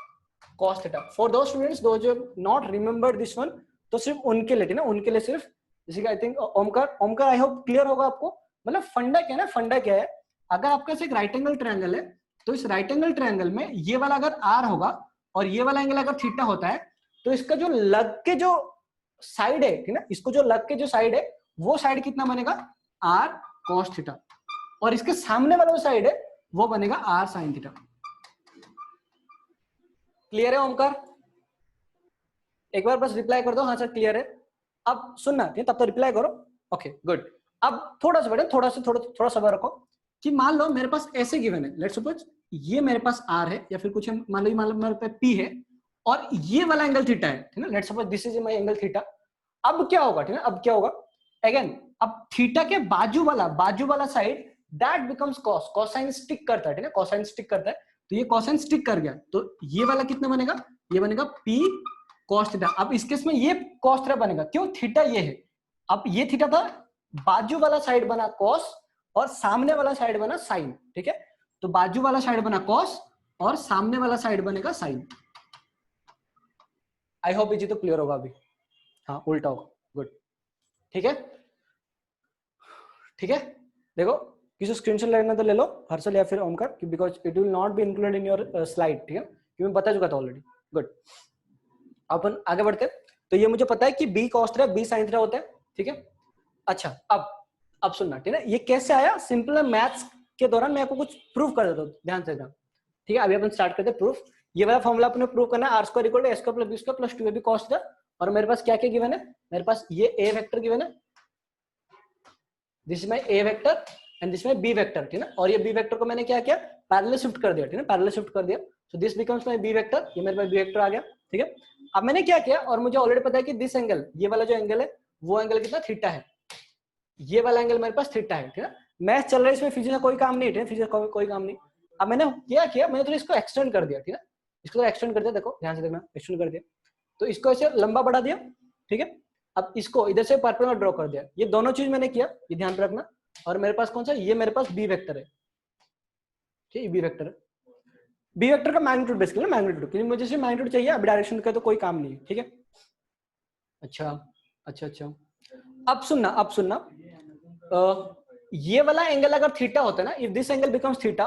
cos theta. For दो स्टूडेंट्स दो जो नॉट रिमेंबर दिस वन, तो सिर्फ उनके लिए ना, उनके लिए सिर्फ, जैसे कि I think Omkar I hope clear होगा आपको। मतलब फंडा क्या है ना, फंडा क्या है, अगर आपके पास एक राइट एंगल ट्रायंगल है, तो इस राइट एंगल ट्रायंगल में ये वाला अगर आर होगा और ये वाला एंगल अगर थीटा होता है, तो इसका जो लग के जो साइड है, ठीक है ना, इसको जो लग के जो साइड है वो साइड कितना बनेगा, आर cos थीटा, और इसके सामने वाला जो साइड है वो बनेगा आर साइन थीटा। क्लियर है ओमकार, एक बार बस रिप्लाई कर दो हाँ सर क्लियर है। अब सुनना ठीक है, तब तो रिप्लाई करो, ओके गुड। अब थोड़ा सा बेटा थोड़ा सबर रखो, कि मान लो मेरे पास ऐसे गिवन है, लेट्स सपोज ये मेरे पास आर है या फिर कुछ मान लो मेरे पास पी है और ये वाला एंगल थीटा है, ठीक है, let's suppose this is my angle theta. अब क्या होगा, ठीक है, अब क्या होगा, अगेन अब थीटा के बाजू वाला side that becomes cos, cosine stick करता है, ठीक है, कोसाइन स्टिक करता है, तो ये कोसाइन स्टिक कर गया, तो ये वाला कितना बनेगा, ये बनेगा पी cos थीटा। अब इस केस में ये cos थीटा बनेगा, क्यों, थीटा ये है, अब ये थीटा था, बाजू वाला साइड बना cos और सामने वाला साइड बना साइन, ठीक है, तो बाजू वाला साइड बना cos और सामने वाला साइड बनेगा साइन। आई होप ये तो क्लियर होगा अभी, हाँ उल्टा होगा, गुड, ठीक है, ठीक है। देखो किसी स्क्रीनशॉट लेना तो ले लो हर्षल या फिर Omkar, because it will not be included in your slide, ठीक है, क्योंकि मैं बता चुका था ऑलरेडी, गुड। अपन आगे बढ़ते, तो ये मुझे पता है कि b cos theta b sin theta होता है, ठीक है। अच्छा अब सुनना, ठीक है, ये कैसे आया, सिंपल मैथ्स के दौरान मैं आपको कुछ प्रूव कर देता हूँ, ध्यान से ध्यान, ठीक है। अभी अपन स्टार्ट करते हैं प्रूफ। ये वाला फॉर्मूला अपने प्रूव करना है, R square equal to A square plus B square plus 2ab cos theta, और मेरे पास क्या क्या गिवन है, मेरे पास ये a वेक्टर गिवन है, दिस में a वेक्टर एंड दिस में b वेक्टर, ठीक है, और ये b वेक्टर को मैंने क्या किया, पैरेलल शिफ्ट कर दिया, ठीक है, पैरेलल शिफ्ट कर दिया, so this becomes my b vector, ये मेरे पास b वेक्टर आ गया, ठीक है। अब मैंने क्या किया, और मुझे ऑलरेडी पता है कि दिस एंगल, ये वाला जो एंगल है वो एंगल कितना थीटा है, ये वाला एंगल मेरे पास थीटा है, ठीक है। मैथ चल रहा है इसमें, फिजिक्स का कोई काम नहीं है, फिजिक्स का कोई काम नहीं। अब मैंने क्या किया, मैंने तो इसको एक्सटेंड कर दिया, ठीक है, इसको तो एक्सटेंड कर दिया, देखो ध्यान से देखना, एक्सटेंड कर दिया, तो इसको ऐसे लंबा बढ़ा दिया, ठीक है। अब इसको इधर से परपेंडिकुलर ड्रॉ कर दिया, ये दोनों चीज मैंने किया, ये ध्यान पे रखना। और मेरे पास कौन सा, ये मेरे पास बी वेक्टर है, ठीक है, बी वेक्टर है, बी वेक्टर का मैग्नीट्यूड बेसिकली मैग्नीट्यूड, क्योंकि मुझे सिर्फ मैग्नीट्यूड चाहिए, अब डायरेक्शन का तो कोई काम नहीं है, ठीक है। अच्छा अब सुनना ये वाला एंगल अगर थीटा होता है ना, if this angle becomes theta,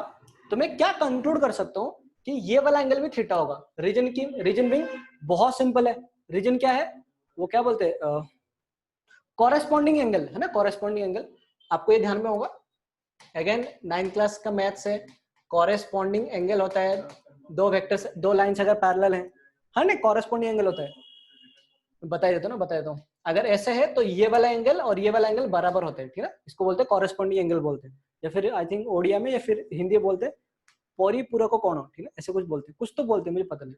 तो मैं क्या कंक्लूड कर सकता हूँ कि ये वाला एंगल भी थीटा होगा। रीजन बिंग बहुत सिंपल है, रीजन क्या है, वो क्या बोलते हैं, कॉरेस्पॉन्डिंग एंगल है ना, कॉरेस्पॉन्डिंग एंगल, आपको ये ध्यान में होगा, अगेन 9th क्लास का मैथ्स है, कॉरेस्पॉन्डिंग एंगल होता है दो वेक्टर्स, दो लाइंस अगर पैरेलल है, हाँ ना, कॉरेस्पॉन्डिंग एंगल होता है, बता देता हूँ, अगर ऐसे है तो ये वाला एंगल और ये वाला एंगल बराबर होते हैं, ठीक है, इसको बोलते हैं कॉरेस्पॉन्डिंग एंगल बोलते हैं, या फिर आई थिंक ओडिया में या फिर हिंदी बोलते हैं परिपूरक कोण, ठीक है, ऐसे कुछ बोलते हैं, कुछ तो बोलते हैं, मुझे पता नहीं।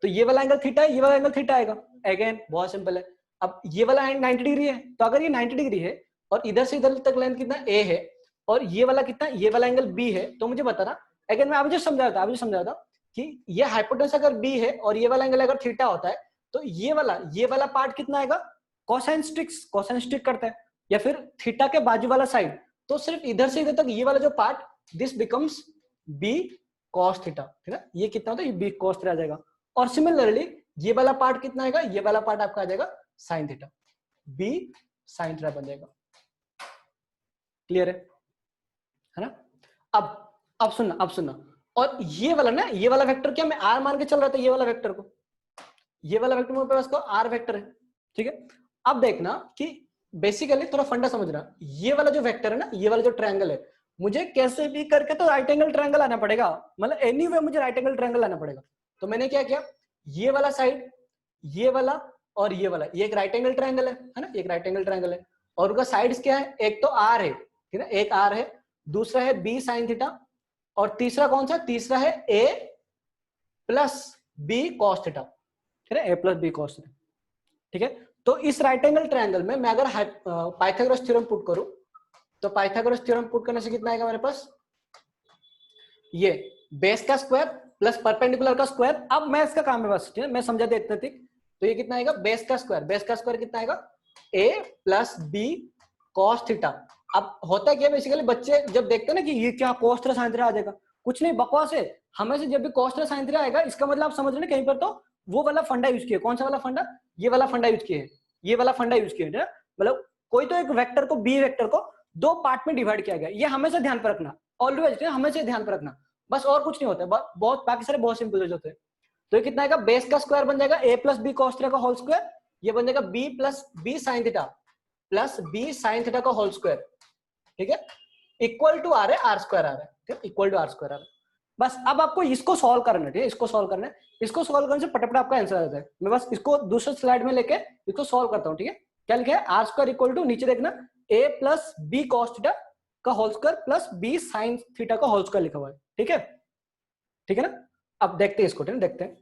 तो ये वाला एंगल थीटा है, ये वाला एंगल थीटा आएगा, अगेन बहुत सिंपल है। अब ये वाला एंगल 90 डिग्री है, तो अगर ये 90 डिग्री है और इधर से इधर तक लेंथ कितना a है, और ये वाला कितना, ये वाला एंगल बी है, तो मुझे बताना, अगर मैं आपको समझाया था कि ये हाइपोटेनस अगर बी है और ये वाला एंगल अगर थीटा होता है, तो ये वाला पार्ट कितना आएगा, कोसाइन स्ट्रिक्स करता है, या फिर थीटा के बाजू वाला साइड, तो सिर्फ इधर से इधर तक ये वाला जो part, this becomes B cos theta, ठीक है, ये कितना होता है, ये बी कॉस थीटा आ जाएगा। और सिमिलरली ये वाला पार्ट कितना आएगा, ये वाला पार्ट आपका आ जाएगा sine theta, B sine theta बन जाएगा। क्लियर है ना? अब सुनना, और ये वाला वेक्टर क्या मैं आर मान के चल रहा था, ये वाला वेक्टर मेरे पास को आर वेक्टर है, ठीक है। अब देखना कि बेसिकली थोड़ा फंडा समझना, ये वाला जो वेक्टर है ना, ये वाला जो ट्रायंगल है, मुझे कैसे भी करके तो राइट एंगल ट्रायंगल आना पड़ेगा, मतलब एनीवे मुझे राइट एंगल ट्रायंगल आना पड़ेगा। तो मैंने क्या किया, ये वाला साइड, ये वाला और ये वाला, ये एक राइट एंगल ट्रायंगल है ना, एक राइट एंगल ट्रायंगल है, और उनका साइड्स क्या है, एक तो आर है, ठीक है, एक आर है, दूसरा है बी साइन थीटा, और तीसरा कौन सा, तीसरा है ए प्लस बी कॉस थीटा, ठीक है, ए प्लस बी कॉस थीटा, ठीक है। तो इस राइट एंगल ट्रायंगल में मैं अगर पाइथागोरस थ्योरम पुट करूं, तो पाइथागोरस थ्योरम पुट करने से कितना आएगा मेरे पास, ये बेस का स्क्वायर प्लस परपेंडिकुलर का स्क्वायर। अब मैं इसका काम है बस, ठीक है, मैं समझा दे इतना तक। तो ये कितना आएगा, बेस का स्क्वायर कितना आएगा, ए प्लस बी कॉस थीटा। अब होता क्या बेसिकली, बच्चे जब देखते हैं ना कि ये क्या कॉस थीटा साइन थीटा आ जाएगा, कुछ नहीं, बकवास है। हमें से जब भी कॉस थीटा साइन थीटा आएगा, इसका मतलब आप समझ रहे हैं कहीं पर तो वो वाला फंडा यूज किया, कौन सा वाला फंडा, ये वाला फंडा यूज किया है, ये वाला फंडा यूज किया है, मतलब कोई तो एक वेक्टर को, बी वेक्टर को दो पार्ट में डिवाइड किया गया, ये हमेशा ध्यान पर रखना, ऑलवेज हमेशा ध्यान पर रखना, बस और कुछ नहीं होता है, बहुत बाकी सारे बहुत सिंपल होते हैं। तो ये कितना आएगा, बेस का स्क्वायर बन जाएगा A plus B cos theta का होल स्क्वायर, ये बन जाएगा B plus B sine theta plus B sine theta का होल स्क्वायर, ठीक है, इक्वल टू आर है, आर स्क्वायर आ रहा है, ठीक है, इक्वल टू आर स्क्वायर आ रहा है। बस अब आपको इसको सॉल्व करना है, ठीक है, इसको सॉल्व करना है, इसको सॉल्व करने से पटपट आपका आंसर आ जाता है। मैं बस इसको दूसरे स्लाइड में लेके इसको सॉल्व करता हूँ, ठीक है। क्या लिखा है, आर स्क्वायर इक्वल टू, नीचे देखना, A plus B cos theta का whole square plus B sine theta का होल स्क्वायर लिखा हुआ है, ठीक है, ठीक है ना। अब देखते हैं इसको, ठीक है, देखते हैं,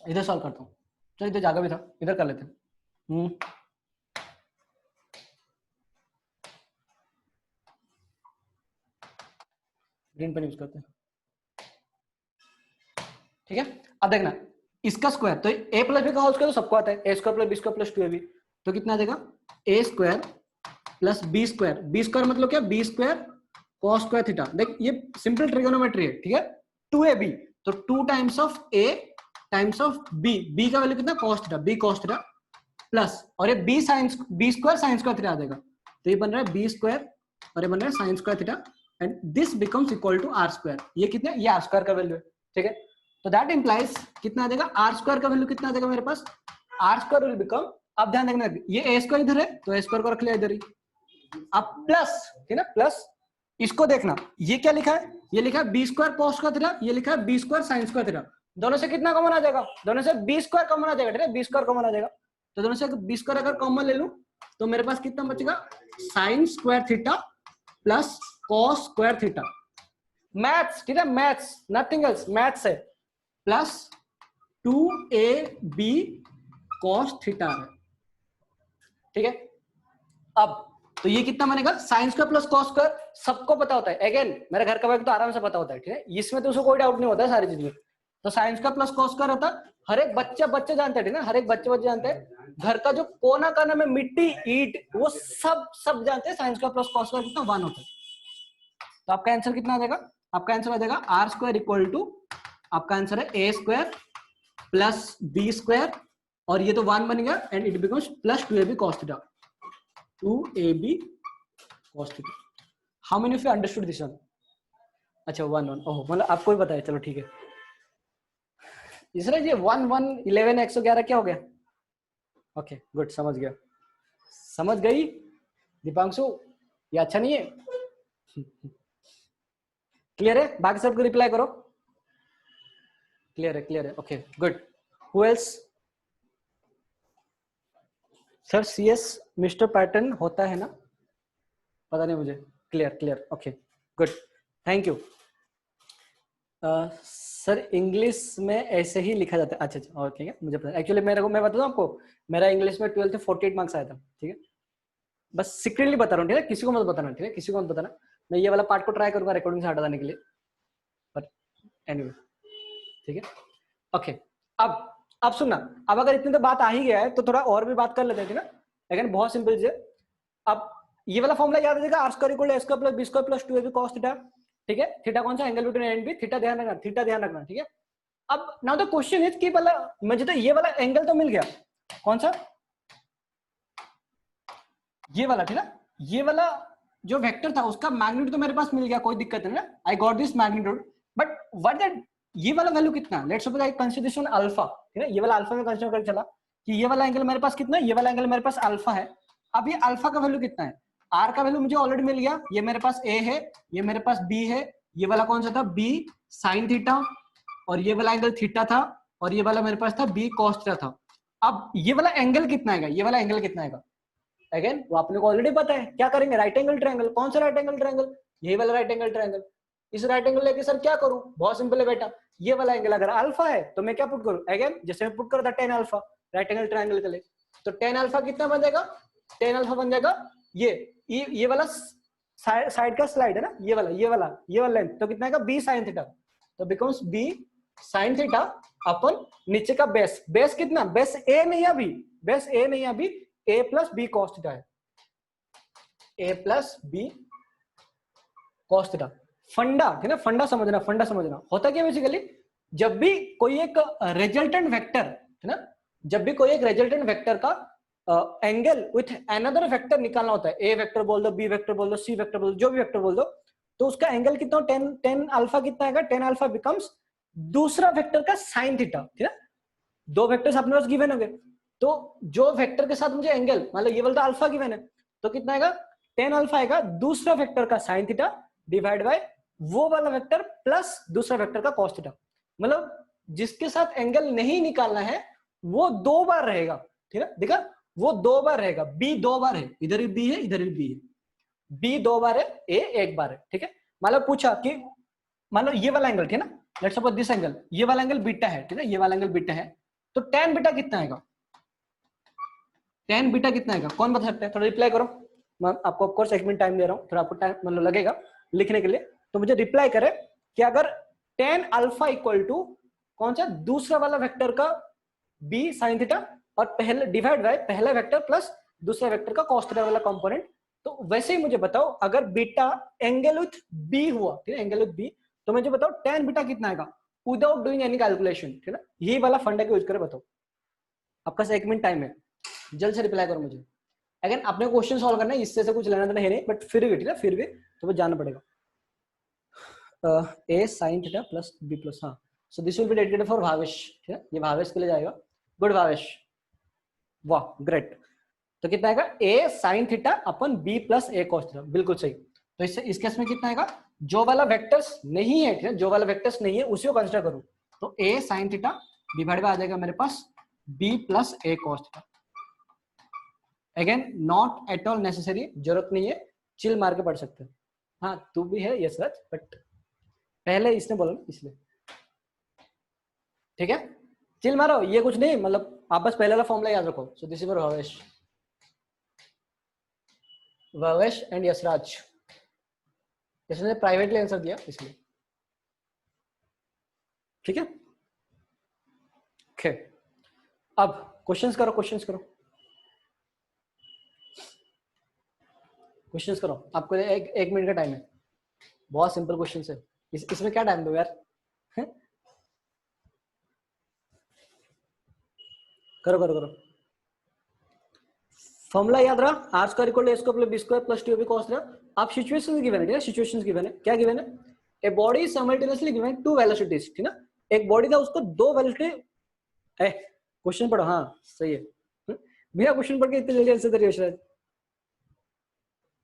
इधर सॉल्व करता हूँ, चलो इधर जागा भी था, इधर कर लेते हैं। ग्रीन पेन यूज करते हैं, ठीक है। अब देखना इसका स्क्वायर, तो ए प्लस बी का होल स्क्वायर तो सबको आता है, a square plus B square plus 2ab, तो कितना आ जाएगा, a square plus B square मतलब क्या, b square cos square theta. देख ये सिंपल ट्रिगोनोमेट्री है, ठीक है, 2ab, तो 2 times of a times of b का वैल्यू कितना, cos theta, b cos theta plus, और ये b square sine square theta आ जाएगा, तो ये बन रहा है बी स्क्वायर और ये बन रहा है sine square theta, and this becomes equal to R square. ये कितना, ये आर स्क्वायर का वैल्यू है, ठीक है। तो दैट इंप्लाइज कितना आ जाएगा, आर स्क्वायर का वैल्यू कितना आ जाएगा मेरे पास, आर स्क्वायर विल बिकम, अब ध्यान रखना, ये ए स्क्वायर इधर है तो ए स्क्वायर को रख लिया इधर ही, अब प्लस, ठीक है ना, प्लस इसको देखना, ये क्या लिखा है, ये लिखा है B square cos square theta, ये लिखा है B square sine square theta, दोनों से कितना कॉमन आ जाएगा, दोनों से बी स्क्वायर कॉमन आ जाएगा, ठीक है, बी स्क्वायर कॉमन आ जाएगा, तो दोनों से बी स्क्वायर अगर कॉमन ले लूं तो मेरे पास कितना बचेगा, sign square theta plus cos square theta, maths, ठीक है, मैथ्स नथिंग एल्स, मैथ्स है, प्लस 2ab कॉस थीटा है, ठीक है। अब तो ये कितना बनेगा, sine square plus cos square सबको पता होता है, अगेन मेरे घर का वर्क तो आराम से पता होता है, ठीक है, इसमें तो उसको कोई डाउट नहीं होता है सारी चीज में। तो sine square plus cos square होता है, हर एक बच्चे जानते हैं, ठीक है, हर एक बच्चे जानते हैं, घर का जो कोना कोना में मिट्टी ईट वो सब जानते हैं, sine square plus cos square कितना 1 होता है। तो आपका आंसर कितना आ जाएगा, आपका आंसर आ जाएगा आर स्क्वायर इक्वल टू, आपका आंसर है a square plus B square, और ये तो 1 बन गया, and it becomes plus 2ab cos theta, 2ab cos theta. How many of you understood this one? अच्छा 1 ओह, मतलब आपको भी पता है, चलो ठीक है। इसलिए ये 1 1 11 111 क्या हो गया, ओके गुड, समझ गया, समझ गई दीपांशु, ये अच्छा नहीं है, क्लियर है, बाकी सबको रिप्लाई करो, क्लियर है, okay good. Who else? Sir CS mister pattern होता है ना, पता नहीं मुझे, clear, okay good, thank you. Sir English में ऐसे ही लिखा जाता है, अच्छा और ठीक है, मुझे पता, एक्चुअली मैं बताता हूँ आपको, मेरा इंग्लिश में 12th में 48 मार्क्स आया था, ठीक है, बस सीक्रेटली बता रहा हूँ, ठीक है, किसी को मत बताना, ठीक है, किसी को मत बताना, मैं ये वाला पार्ट को ट्राई करूंगा रिकॉर्डिंग से हटा देने के लिए, पर एनीवे ठीक है। ओके, अब सुनना, अब अगर इतनी तो बात आ ही गया है तो थोड़ा और भी बात कर लेते हैं ना। अगेन बहुत सिंपल चीज है। अब ये वाला फॉर्मूला याद रखिएगा, R square equal to A square plus B square plus 2ab cos theta, ठीक है। थीटा कौन सा, angle between A and B, theta ध्यान रखना, थीटा ध्यान रखना, ठीक है। अब नाउ द क्वेश्चन इज कि वाला मुझे तो ये वाला एंगल तो मिल गया, कौन सा, ये वाला, ठीक है। ये वाला जो वेक्टर था उसका मैग्नीट्यूड तो मेरे पास मिल गया, कोई दिक्कत नहीं ना, I got this magnitude. But what that, ये वाला वैल्यू कितना, let's suppose I consider this one alpha, ठीक है। ये वाला अल्फा में कंसीडर करके चला कि ये वाला एंगल मेरे पास कितना है, ये वाला एंगल मेरे पास अल्फा है। अब ये अल्फा का वैल्यू कितना है, आर का वैल्यू मुझे ऑलरेडी मिल गया, ये मेरे पास ए है, ये मेरे पास बी है, ये वाला कौन सा था, बी साइन थीटा, और ये वाला एंगल थीटा था, और ये वाला मेरे पास था बी कॉस थीटा था। अब ये वाला एंगल कितना है, ये वाला एंगल कितना है, अगेन वो आपने को ऑलरेडी पता है, क्या करेंगे, राइट एंगल ट्रायंगल। कौन सा राइट एंगल ट्रायंगल, यही वाला राइट एंगल ट्रायंगल। इस राइट एंगल लेके सर क्या करूं, बहुत सिंपल है बेटा, ये वाला एंगल अगर अल्फा है तो मैं क्या पुट करूं, अगेन जैसे मैं पुट कर था tan alpha right angle triangle के लिए, तो tan अल्फा कितना बन जाएगा, tan अल्फा बन जाएगा ये वाला साइड का स्लाइड है ना, ये वाला लेंथ, तो कितना आएगा b sin थीटा, तो बिकम्स b sin थीटा अपन नीचे का बेस कितना, बेस a नहीं है अभी, a plus B cos theta है, a plus B cos theta. फंडा है ना, फंडा समझना होता क्या बेसिकली, जब भी कोई एक रिजल्टेंट वेक्टर है ना, जब भी कोई एक रिजल्टेंट वेक्टर का एंगल विथ अनदर वेक्टर निकालना होता है, ए वेक्टर बोल दो, बी वेक्टर बोल दो, सी वेक्टर बोल दो, जो भी वेक्टर बोल दो, तो उसका एंगल कितना, टेन अल्फा कितना आएगा, टेन अल्फा बिकम्स दूसरा वेक्टर का साइन थीटा, ठीक है। दो वेक्टर्स अपने पास गिवन हो गए, तो जो वेक्टर के साथ मुझे एंगल, मतलब ये वाला अल्फा गिवन है, तो कितना आएगा, टेन अल्फा आएगा दूसरा वेक्टर का साइन थीटा डिवाइड बाय वो वाला वेक्टर प्लस दूसरा वेक्टर का कॉस थीटा। मतलब जिसके साथ एंगल नहीं निकालना है वो दो बार रहेगा, ठीक है, देखा, वो दो बार रहेगा, बी दो बार है, इधर भी बी है, इधर भी बी है, बी दो बार है, ए एक बार है, ठीक है। मतलब पूछा कि मान लो ये वाला एंगल, ठीक है ना, लेट्स सपोज दिस एंगल, ये वाला एंगल बीटा है, ठीक है, ये वाला एंगल बीटा है, तो tan बीटा कितना आएगा, tan बीटा कितना आएगा, कौन बता सकता है, थोड़ा रिप्लाई करो, मैं आपको ऑफ कोर्स 1 मिनट टाइम दे रहा हूँ, थोड़ा आपको टाइम मतलब लगेगा लिखने के लिए, तो मुझे रिप्लाई करे कि अगर tan अल्फा इक्वल टू कौन सा, दूसरा वाला वेक्टर का b sin थीटा और पहले डिवाइड बाय पहला वेक्टर प्लस दूसरा वेक्टर का cos थीटा वाला कंपोनेंट, तो वैसे ही मुझे बताओ अगर बीटा एंगल विथ b हुआ, ठीक है, एंगल विथ b, तो मुझे बताओ tan बीटा कितना आएगा विदाउट डूइंग एनी कैलकुलेशन, ठीक है, यही वाला फंडा का यूज करे बताओ। आपका 1 मिनट टाइम है, जल्द से रिप्लाई करो मुझे। अगेन आपने क्वेश्चन सॉल्व करना है, इससे से कुछ लेना देना है नहीं, बट फिर भी ठीक है, फिर भी तो वो जानना पड़ेगा। a sin theta plus b plus, हाँ, so this will be dedicated for Bhavesh, ठीक है, ये भावेश के लिए जाएगा, गुड भावेश, वाह ग्रेट। तो कितना आएगा, a sin theta upon b plus a cos theta, बिल्कुल सही। तो इससे इस केस में कितना आएगा, जो वाला वेक्टर्स नहीं है, ठीक है, जो वाला वेक्टर्स नहीं है उसी को कंसीडर करूं, तो a sin theta divide by आ जाएगा मेरे पास b plus a cos theta. Again not at all necessary, जरूरत नहीं है, चिल मार के पढ़ सकते हैं। हाँ तू भी है, यस राज, बट पहले इसने बोला ना इसलिए, ठीक है, चिल मारो, ये कुछ नहीं, मतलब आप बस पहले वाला फॉर्मूला याद रखो। So this is for Bhavesh and Yashraj, इसने प्राइवेटली आंसर दिया इसलिए, ठीक है। ओके, अब क्वेश्चंस करो, क्वेश्चंस करो, आपको एक मिनट का टाइम है, बहुत सिंपल क्वेश्चन है, इसमें क्या टाइम दो यार, करो। फॉर्मूला याद रहा, R square equal to A square plus B square plus 2ab cos theta. आप सिचुएशंस गिवन है, ठीक है, सिचुएशंस गिवन है, क्या गिवन है, a body simultaneously given two velocities, ठीक है ना, एक बॉडी था उसको दो वेलोसिटी, क्वेश्चन पढ़ो, हाँ सही है भैया, क्वेश्चन पढ़ के इतनी जल्दी आंसर करिए शायद।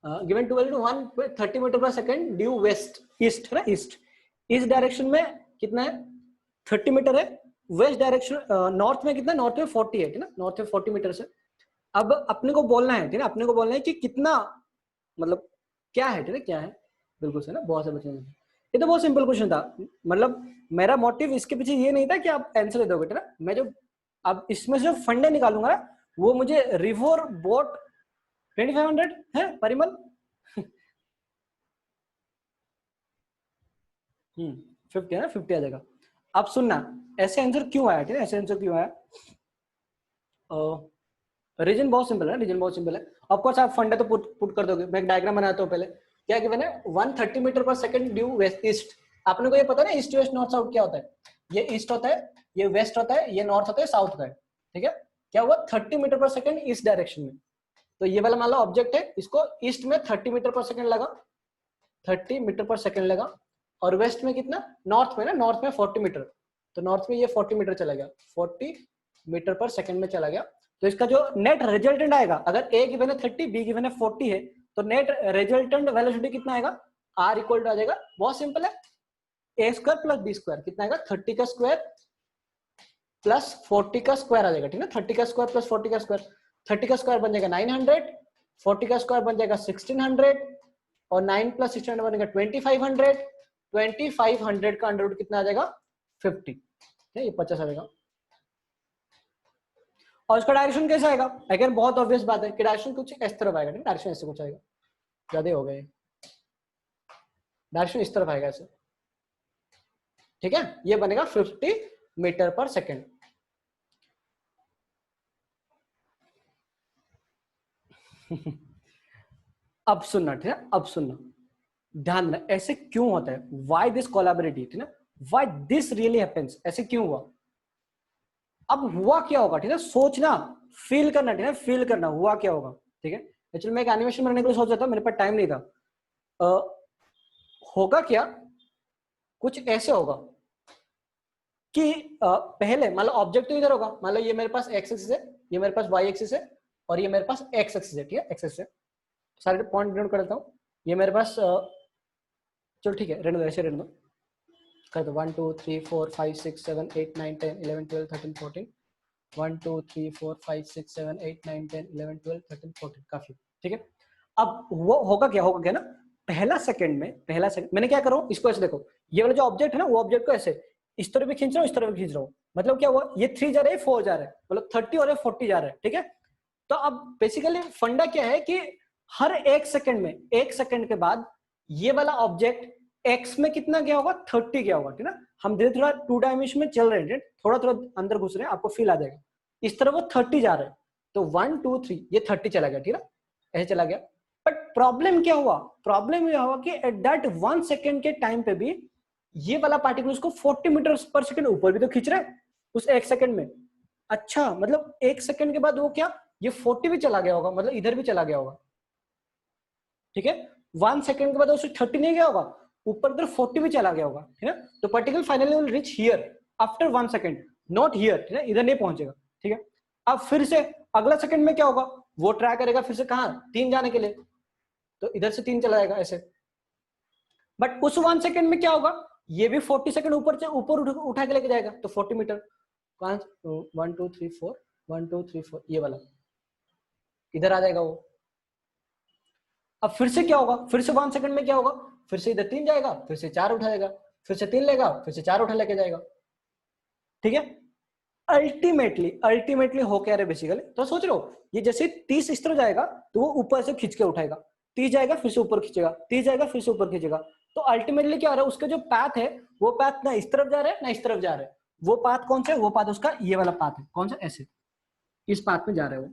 गिवन टू वेलोसिटी 130 मीटर पर सेकंड ड्यू वेस्ट ईस्ट, है ना, ईस्ट, इस डायरेक्शन में कितना है 30 मीटर है, वेस्ट डायरेक्शन नॉर्थ में कितना, नॉर्थ में 40 है, ठीक है ना, नॉर्थ में 40 मीटर से। अब अपने को बोलना है, ठीक है, अपने को बोलना है कि कितना, मतलब क्या है, ठीक है, क्या है, बिल्कुल सही ना, बहुत से बच्चे, ये तो बहुत सिंपल क्वेश्चन था, मतलब मेरा मोटिव इसके पीछे ये नहीं था कि आप आंसर दे दोगे, ठीक है, मैं जो अब इसमें से जो फंडे निकालूंगा वो मुझे रिवोर बोट 2500 है परिमल 50 है ना, 50 आ जाएगा। अब सुनना, ऐसे आंसर क्यों आया, ठीक है, ऐसे आंसर क्यों आया? रीजन बहुत सिंपल है, रीजन बहुत सिंपल है। ऑफकोर्स आप फंडा तो पुट कर दोगे, मैं एक डायग्राम बनाता हूँ पहले। क्या गिवन है? 130 मीटर पर सेकंड ड्यू वेस्ट ईस्ट। आपने को ये पता है ना, ईस्ट वेस्ट नॉर्थ साउथ क्या होता है? ये ईस्ट होता है, ये वेस्ट होता है, ये नॉर्थ होता है, साउथ होता है, ठीक है। क्या हुआ? 30 मीटर पर सेकंड ईस्ट डायरेक्शन में। तो ये वाला मान लो ऑब्जेक्ट है, इसको ईस्ट में 30 मीटर पर सेकंड लगा, 30 मीटर पर सेकंड लगा, और वेस्ट में कितना? नॉर्थ में ना, नॉर्थ में 40 मीटर, तो नॉर्थ में ये 40 मीटर चला गया, 40 मीटर पर सेकंड में चला गया। तो इसका जो नेट रिजल्टेंट आएगा, अगर ए गिवन है 30, बी गिवन है 40 है, तो नेट रिजल्टेंट वेलोसिटी कितना आएगा? आर इक्वल टू आ जाएगा, बहुत सिंपल है, a square plus B square. कितना आएगा? 30 का स्क्वायर प्लस 40 का स्क्वायर आ जाएगा, ठीक है। 30 का स्क्वायर प्लस 40 का स्क्वायर, 30 का स्क्वायर बन जाएगा 900, 40 का स्क्वायर बन जाएगा 1600, और 9 प्लस 1600 बनेगा 2500, 2500 का अंडर रूट कितना आ जाएगा? 50, ये 50 आ जाएगा। और इसका डायरेक्शन कैसा आएगा? अगर बहुत ऑब्वियस बात है कि डायरेक्शन कुछ इस तरफ आएगा, डायरेक्शन ऐसे कुछ आएगा, ज्यादा हो गए, डायरेक्शन इस तरफ आएगा ऐसे, ठीक है। ये बनेगा 50 मीटर पर सेकेंड। अब सुनना, ठीक है, अब सुनना, ध्यान देना, ऐसे क्यों होता है? वाई दिस कोलैबोरेटिव, ठीक है, वाई दिस रियली हैपेंस, ऐसे क्यों हुआ? अब हुआ क्या होगा, ठीक है, सोचना, फील करना, ठीक है, फील करना हुआ क्या होगा, ठीक है। एक्चुअली मैं एक एनिमेशन बनाने के लिए सोच रहा था, मेरे पास टाइम नहीं था। होगा क्या, कुछ ऐसे होगा कि पहले मान लो ऑब्जेक्ट तो इधर होगा, मान लो ये मेरे पास एक्स एक्सिस है, ये मेरे पास वाई एक्सिस है, और ये मेरे पास एक्स एक्सिस है, ठीक है, एक्स एक्सिस है। सारे पॉइंट नोट कर लेता हूँ। ये मेरे पास चलो ठीक है, रहने दो, ऐसे रहने दो, कर दो 1 2 3 4 5 6 7 8 9 10 11 12 13 14, 1 2 3 4 5 6 7 8 9 10 11 12 13 14, काफी, ठीक है। अब वो होगा क्या ना, पहला सेकंड में, पहला सेकंड मैंने क्या करूँ, इसको ऐसे देखो, ये वाला जो ऑब्जेक्ट है ना, वो ऑब्जेक्ट को ऐसे इस तरह भी खींच रहा हूँ, इस तरह भी खींच रहा हूँ, मतलब क्या हुआ, ये 3 जा रहा है, 4 जा रहा है, मतलब 30 और 40 जा रहा है, ठीक है। तो अब बेसिकली फंडा क्या है कि हर एक सेकंड में, एक सेकंड के बाद ये वाला ऑब्जेक्ट एक्स में कितना गया होगा? 30 गया होगा, ठीक है। हम धीरे थोड़ा 2 डायमेंशन में चल रहे हैं, थोड़ा थोड़ा अंदर घुस रहे हैं, आपको फील आ जाएगा। इस तरह वो 30 जा रहा है, तो 1 2 3 ये 30 चला गया, ठीक है, ऐसे चला गया। बट प्रॉब्लम क्या हुआ? प्रॉब्लम यह हुआ कि एट दैट 1 सेकंड के टाइम पे भी ये वाला पार्टिकल उसको 40 मीटर पर सेकंड ऊपर भी तो खींच रहा है उस एक सेकंड में। अच्छा, मतलब एक सेकंड के बाद वो क्या, ये 40 भी चला गया होगा, मतलब इधर भी चला गया होगा, ठीक है। 1 सेकंड के बाद उससे 30 नहीं गया होगा, ऊपर इधर 40 भी चला गया होगा, ठीक है। तो particle finally will reach here after 1 second, not here, ठीक है, इधर नहीं पहुंचेगा, ठीक है। अब फिर से अगला सेकंड में क्या होगा, वो ट्राई करेगा फिर से कहां, 3 जाने के लिए, तो इधर से 3 चला जाएगा ऐसे। बट उस 1 सेकंड में क्या होगा, ये भी 40 सेकंड ऊपर से ऊपर उठा के लेके जाएगा, तो 40 मीटर, 1 2 3 4 1 2 3 4 ये वाला इधर आ जाएगा वो। अब फिर से क्या होगा, फिर से 1 सेकंड में क्या होगा, फिर से इधर 3 जाएगा, फिर से 4 उठाएगा, फिर से 3 लेगा, फिर से 4 उठा लेके जाएगा, ठीक है। अल्टीमेटली हो क्या रहा है बेसिकली, तो सोच लो, ये जैसे 30 इस तरह जाएगा तो वो ऊपर से खींच के उठाएगा, 30 जाएगा फिर से ऊपर खींचेगा, 30 जाएगा फिर से ऊपर खींचेगा। तो अल्टीमेटली क्या हो रहा है, उसका जो पाथ है वो पाथ ना इस तरफ जा रहा है ना इस तरफ जा रहा है। वो पाथ कौन सा है, वो पाथ उसका ये वाला पाथ है, कौन सा, ऐसे इस पाथ में जा रहा है वो,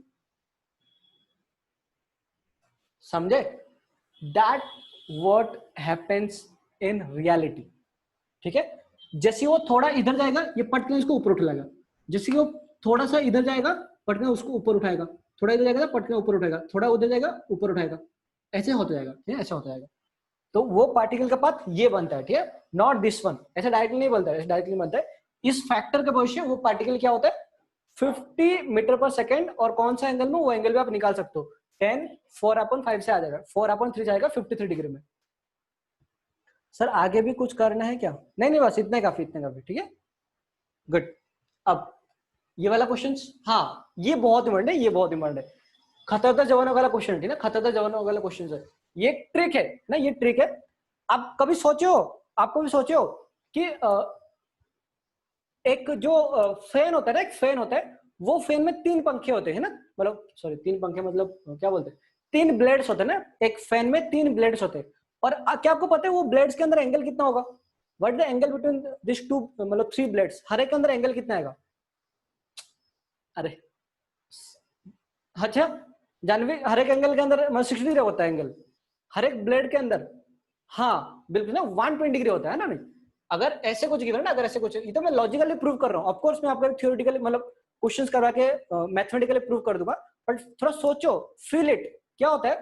समझे? That what happens in reality, ठीक है। जैसे वो थोड़ा इधर जाएगा, ये पटकन इसको ऊपर उठाएगा, जैसे वो थोड़ा सा इधर जाएगा, पटकन उसको ऊपर उठाएगा, थोड़ा इधर जाएगा, पटकन ऊपर उठाएगा, थोड़ा उधर जाएगा, ऊपर उठाएगा, ऐसे होता जाएगा, ठीक है, ऐसा होता जाएगा। तो वो पार्टिकल का पाथ ये बनता है, ठीक है, नॉट दिस वन, ऐसा डायरेक्टली नहीं बनता है, ऐसा डायरेक्टली बनता है। इस फैक्टर का भविष्य वो पार्टिकल क्या होता है, 50 मीटर पर सेकंड, और कौन सा एंगल में, वो एंगल भी आप निकाल सकते हो, 10 4/5 से आ जाएगा, 4/3 जाएगा 53 डिग्री में। सर आगे भी कुछ करना है क्या? नहीं नहीं, बस इतना काफी, इतना काफी, ठीक है, गुड। अब ये वाला क्वेश्चन, हाँ ये बहुत इंपॉर्टेंट है, ये बहुत इंपॉर्टेंट है, खतरनाक जवानों वाला क्वेश्चन, ठीक है, खतरनाक जवानों वाला क्वेश्चन है, ये ट्रिक है ना, ये ट्रिक है। आप कभी सोचो, आपको भी सोचो कि एक जो फैन होता है ना, एक फैन होता है, वो फैन में 3 पंखे होते हैं ना, मतलब सॉरी 3 पंखे मतलब क्या बोलते हैं, 3 ब्लेड्स होते हैं ना, एक फैन में 3 ब्लेड्स होते हैं। और क्या आपको पता है वो ब्लेड्स के अंदर एंगल कितना होगा, what the angle between this two मतलब 3 ब्लेड्स, हर एक के अंदर एंगल कितना आएगा? अरे अच्छा जानवी, हर एक एंगल के अंदर 60 डिग्री होता है एंगल हर एक ब्लेड के अंदर। हाँ बिल्कुल ना, 120 डिग्री होता है ना। नहीं अगर ऐसे कुछ गिवन है ना, अगर ऐसे कुछ, ये तो मैं लॉजिकली प्रूव कर रहा हूँ। ऑफकोर्स मैं आपको थ्योरेटिकली मतलब क्वेश्चंस करवा के मैथमेटिकली प्रूव कर दूंगा, बट थोड़ा सोचो, फील इट। क्या होता है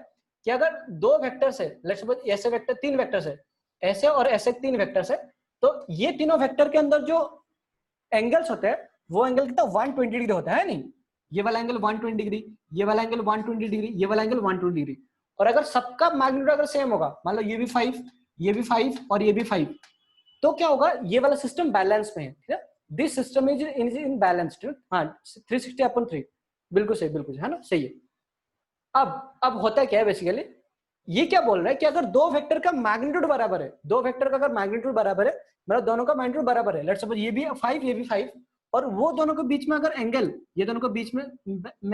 कि अगर दो वेक्टर्स है, लेट्स सपोज ऐसे वेक्टर 3 वेक्टर्स है, ऐसे और ऐसे 3 वेक्टर्स है, तो ये तीनों वेक्टर के अंदर जो एंगल्स होते हैं वो एंगल कितना 120 डिग्री होता है नहीं? ये वाला एंगल 120 डिग्री, ये वाला एंगल 120 डिग्री, ये वाला एंगल 120 डिग्री। और अगर सबका मैग्नीट्यूड अगर सेम होगा, मान लो ये भी 5, ये भी 5 और ये भी 5, तो क्या होगा, ये वाला सिस्टम बैलेंस में है, ठीक है? This system is in balanced. हाँ 360/3, बिल्कुल सही, बिल्कुल है ना, सही है। अब होता क्या है बेसिकली, ये क्या बोल रहा है कि अगर दो वेक्टर का मैग्नीट्यूड बराबर है, दो वेक्टर का अगर मैग्नीट्यूड बराबर है, मतलब दोनों का मैग्नीट्यूड बराबर है, लेट्स सपोज ये भी 5 ये भी 5, और वो दोनों के बीच में अगर एंगल, ये दोनों के बीच में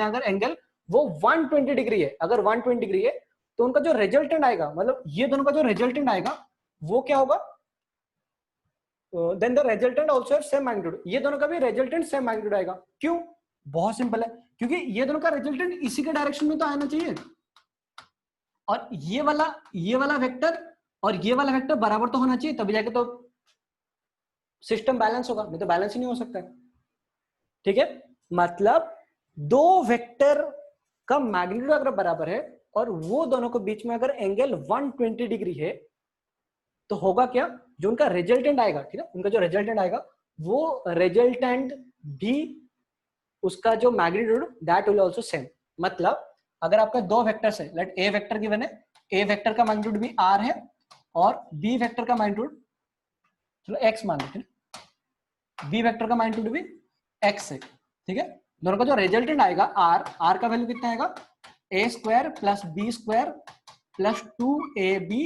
अगर एंगल वो 120 डिग्री है, अगर 120 डिग्री है, तो उनका जो रिजल्टेंट आएगा, मतलब ये दोनों का जो रिजल्टेंट आएगा वो क्या होगा, then the resultant also have same magnitude, ये दोनों का भी रिजल्टेंट सेम मैग्नीट्यूड आएगा। क्यों? बहुत सिंपल है, क्योंकि ये दोनों का रिजल्टेंट इसी के डायरेक्शन में तो आना चाहिए, और ये वाला वेक्टर और ये वाला वेक्टर बराबर तो होना चाहिए, तभी जाके तो सिस्टम बैलेंस होगा, नहीं तो बैलेंस ही नहीं हो सकता है। ठीक है, मतलब दो वेक्टर का मैग्नीट्यूड अगर बराबर है और वो दोनों के बीच में अगर एंगल 120 डिग्री है, तो होगा क्या, जो उनका रिजल्टेंट आएगा, ठीक है, उनका जो रिजल्टेंट आएगा वो रिजल्टेंट भी उसका जो magnitude that will also same. मतलब अगर आपका दो वेक्टर्स है, लेट ए वेक्टर गिवन है, ए वेक्टर का मैग्नीट्यूड भी r है और बी वेक्टर का मैग्नीट्यूड चलो x मान लेते हैं, बी वेक्टर का मैग्नीट्यूड भी x है, ठीक है। दोनों का जो रिजल्टेंट आएगा r का वैल्यू कितना आएगा, a square plus B square plus 2ab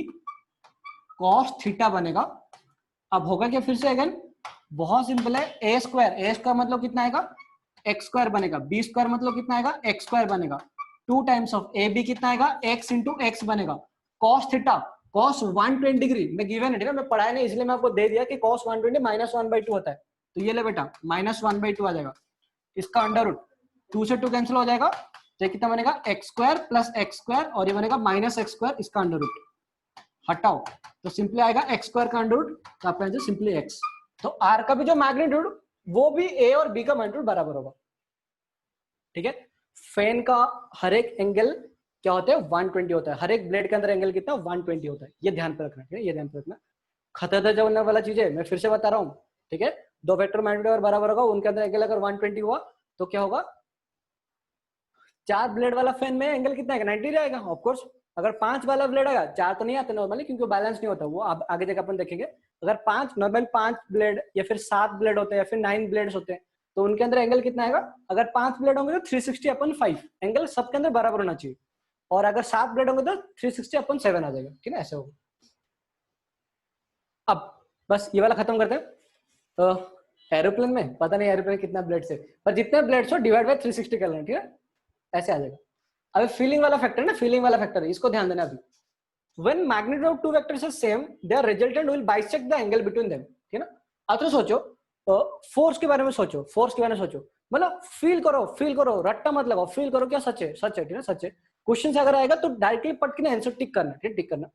cos theta बनेगा। अब होगा क्या, फिर से अगेन बहुत सिंपल है, a स्क्वायर मतलब कितना आएगा, एक्स स्क्वायर बनेगा, बी स्क्वायर मतलब कितना आएगा, एक्स स्क्वायर बनेगा, 2 टाइम्स ऑफ ए बी कितना आएगा, एक्स इंटू एक्स बनेगा, कॉस थीटा कॉस 120 डिग्री में गिवन है, ठीक है, मैं पढ़ाया नहीं इसलिए मैं आपको दे दिया कि कॉस 120 -1/2 होता है, तो ये ले बेटा -1/2 आ जाएगा, इसका अंडर रूट 2 से 2 कैंसिल हो जाएगा, तो कितना बनेगा x square plus x square और ये बनेगा माइनस एक्स स्क्वायर, इसका अंडर रूट हटाओ तो सिंपली आएगा एक्स स्क्वायर का अंडर रूट, तो आपका आंसर सिंपली एक्स। तो आर का भी जो मैग्नीट्यूड वो भी ए और बी का मैग्नीट्यूड बराबर होगा, ठीक है। फैन का हर एक एंगल क्या होता है, 120 होता है, हर एक ब्लेड के अंदर एंगल कितना 120 होता है, ये ध्यान पे रखना, ठीक है, ये ध्यान पे रखना, खतरनाक होने वाला चीज है, मैं फिर से बता रहा हूँ, ठीक है। दो वेक्टर मैग्नीट्यूड अगर बराबर होगा, उनके अंदर एंगल अगर 120 हुआ तो क्या होगा, 4 ब्लेड वाला फैन में एंगल कितना है, 90 आएगा। ऑफकोर्स अगर 5 वाला ब्लेड आएगा, 4 तो नहीं आते नॉर्मली क्योंकि बैलेंस नहीं होता, वो अब आगे जाकर अपन देखेंगे। अगर 5 नॉर्मल 5 ब्लेड या फिर 7 ब्लेड होते हैं या फिर 9 ब्लेड्स होते हैं, तो उनके अंदर एंगल कितना आएगा, अगर 5 ब्लेड होंगे तो 360/5 एंगल सबके अंदर बराबर होना चाहिए, और अगर 7 ब्लेड होंगे तो 360/7 आ जाएगा, ठीक है, ऐसे होगा। अब बस ये वाला खत्म करते हैं। तो एरोप्लेन में पता नहीं एरोप्लेन कितना ब्लेड से, पर जितने ब्लेड्स हो डिवाइड बाय 360 कर लेना, ठीक है, ऐसे आ जाएगा। अभी फीलिंग वाला फैक्टर ना, फीलिंग वाला फैक्टर है, इसको ध्यान देना। अभी when magnitude of two vectors is same, their resultant will bisect the angle between them, ठीक है ना। अब तो सोचो, फोर्स के बारे में सोचो, फोर्स के बारे में सोचो, मतलब फील करो, रट्टा मत लगाओ, फील करो क्या सच है, ठीक है, सच है। क्वेश्चन अगर आएगा तो डायरेक्टली पट के आंसर टिक करना, ठीक, टिक करना।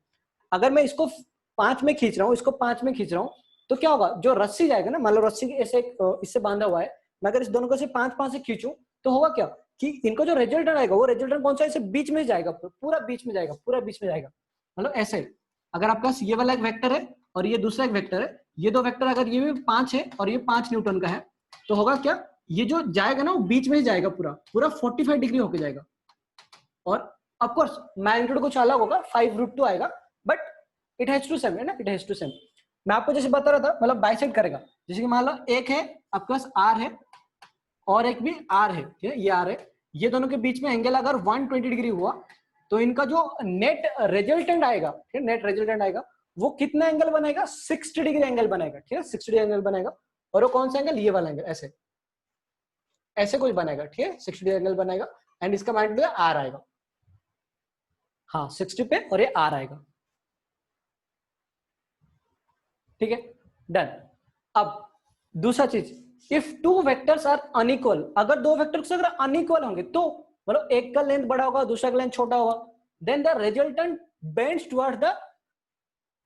अगर मैं इसको 5 में खींच रहा हूँ, इसको 5 में खींच रहा हूँ, तो क्या होगा, जो रस्सी जाएगा ना, मान लो रस्सी ऐसे इससे बांधा हुआ है, मैं अगर इस दोनों को से 5-5 से खींचूं, तो होगा क्या कि इनको जो रिजल्टेंट आएगा वो रिजल्टेंट कौन सा, इसे बीच में जाएगा, पूरा बीच में जाएगा, पूरा बीच में जाएगा। मतलब ऐसे अगर आपके पास ये वाला एक वेक्टर है और ये दूसरा एक वेक्टर है, ये दो वेक्टर अगर ये भी 5 है और ये 5 न्यूटन का है, तो होगा क्या, ये जो जाएगा ना वो बीच में ही जाएगा, पूरा पूरा 45 डिग्री होके जाएगा। और ऑफ कोर्स मैग्नीट्यूड कुछ अलग होगा, 5√2 आएगा, but it has to same है ना, इट हैज टू सेम। मैं आपको जैसे बता रहा था, मतलब बाइसेक्ट करेगा, जैसे कि मान लो एक है आपके पास आर है और एक भी आर है, ठीक है, ये आर है, ये दोनों के बीच में एंगल अगर 120 डिग्री हुआ, तो इनका जो नेट रिजल्टेंट आएगा, ठीक है, नेट रिजल्टेंट आएगा, वो कितना एंगल बनाएगा, 60 डिग्री एंगल बनाएगा, ठीक है, 60 डिग्री एंगल बनाएगा। और वो कौन सा एंगल, ये वाला एंगल, ऐसे ऐसे कुछ बनाएगा, ठीक है, 60 डिग्री एंगल बनाएगा, एंड इसका मैग्नीट्यूड आर आएगा, हाँ 60 पे, और ये आर आएगा, ठीक है। डन। अब दूसरा चीज, if two vectors are unequal, अगर दो वेक्टर्स अगर अनइक्वल होंगे तो मतलब एक का लेंथ बड़ा होगा दूसरा का लेंथ छोटा होगा, then the resultant bends towards the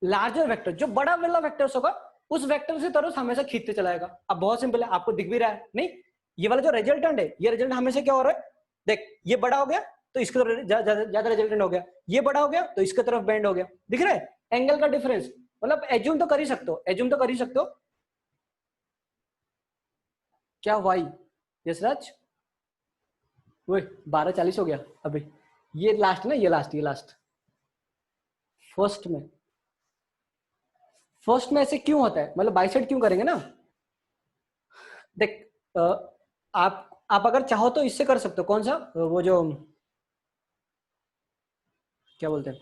larger vector. जो बड़ा वाला वेक्टर्स होगा उस वेक्टर से तरफ हमेशा खींचते चलाएगा। अब बहुत सिंपल है, आपको दिख भी रहा है नहीं, ये वाला जो रिजल्टेंट है, ये रिजल्ट हमेशा क्या हो रहा है, देख ये बड़ा हो गया तो इसकी तरफ ज्यादा रिजल्टेंट हो गया, ये बड़ा हो गया तो इसकी तरफ बेंड हो गया। दिख रहा है एंगल का डिफरेंस? मतलब एज्यूम तो कर ही सकते हो, एज्यूम तो कर ही सकते हो। क्या वाई? यशराज, वही 12:40 हो गया अभी। ये लास्ट ना, ये लास्ट फर्स्ट में ऐसे क्यों होता है, मतलब बाइसेड क्यों करेंगे ना। देख आप अगर चाहो तो इससे कर सकते हो, कौन सा वो जो क्या बोलते हैं,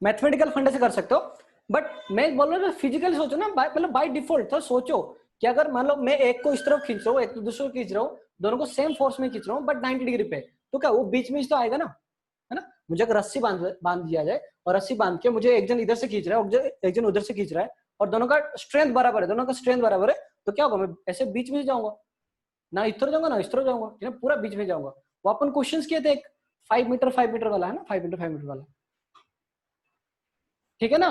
मैथमेटिकल फंडे से कर सकते हो। बट मैं बोल रहा हूँ फिजिकल सोचो ना, मतलब बाय डिफॉल्ट तो सोचो कि अगर मान लो मैं एक को इस तरफ खींच रहा हूँ, एक तो दूसरे को खींच रहा हूँ, दोनों को सेम फोर्स में खींच रहा हूँ बट 90 डिग्री पे, तो क्या वो बीच में तो आएगा ना, है ना। मुझे अगर रस्सी बांध दिया जाए और रस्सी बांध के मुझे एक जन इधर से खींच रहा है, एक जन उधर से खींच रहा है, और दोनों का स्ट्रेंथ बराबर है, दोनों का स्ट्रेंथ बराबर है, तो क्या होगा, मैं ऐसे बीच में जाऊंगा ना, इस तरह जाऊंगा ना इस तरह जाऊंगा, पूरा बीच में जाऊंगा। वो अपन क्वेश्चन किए थे एक 5 मीटर वाला, है ना, 5 × 5 मीटर वाला, ठीक है ना,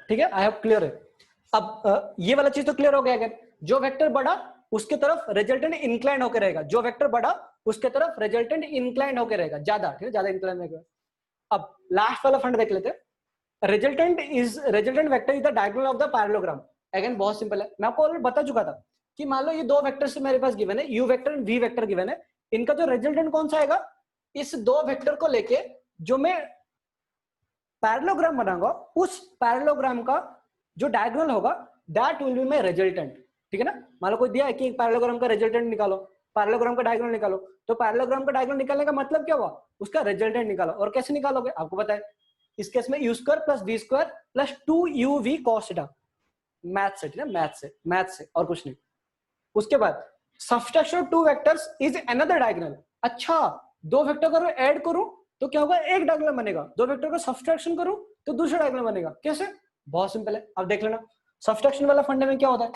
ठीक है, आई हैव क्लियर है। अब ये वाला चीज तो क्लियर हो गया। अगर जो वेक्टर बड़ा उसके तरफ रिजल्टेंट इंक्लाइन होकर रहेगा, जो वेक्टर बड़ा उसके तरफ रिजल्टेंट इंक्लाइन होकर रहेगा, ज्यादा, ठीक है, ज्यादा इंक्लाइन रहेगा। अब लास्ट वाला फंड देख लेते हैं। Resultant vector is the diagonal of the parallelogram. Again बहुत सिंपल है, मैं आपको ऑलरेडी बता चुका था कि मान लो ये दो वेक्टर से मेरे पास गिवन है, U vector and V vector given है, इनका जो रिजल्टेंट कौन सा आएगा, इस दो वेक्टर को लेके जो मैं पैरेललोग्राम बनाऊंगा, उस पैरेललोग्राम का जो डायगोनल होगा that will be my resultant, ठीक है ना। मान लो कोई दिया है कि पैरेललोग्राम का रिजल्टेंट निकालो, पैरेललोग्राम का डायगोनल निकालो, तो पैरेललोग्राम का डायगोनल निकालने का मतलब क्या हुआ, उसका रिजल्टेंट निकालो। और कैसे निकालोगे, आपको पता है, इस केस में u² + v² + 2uv cos theta, math से, ठीक है, मैथ से और कुछ नहीं। उसके बाद subtraction of two vectors is another diagonal. अच्छा, दो वेक्टर को ऐड करूं तो क्या होगा, एक डायगोनल बनेगा, दो वेक्टर का सब्सट्रैक्शन करूं तो दूसरा डायगोनल बनेगा। कैसे, बहुत सिंपल है, अब देख लेना। सब्सट्रैक्शन वाला फंडे में क्या होता है,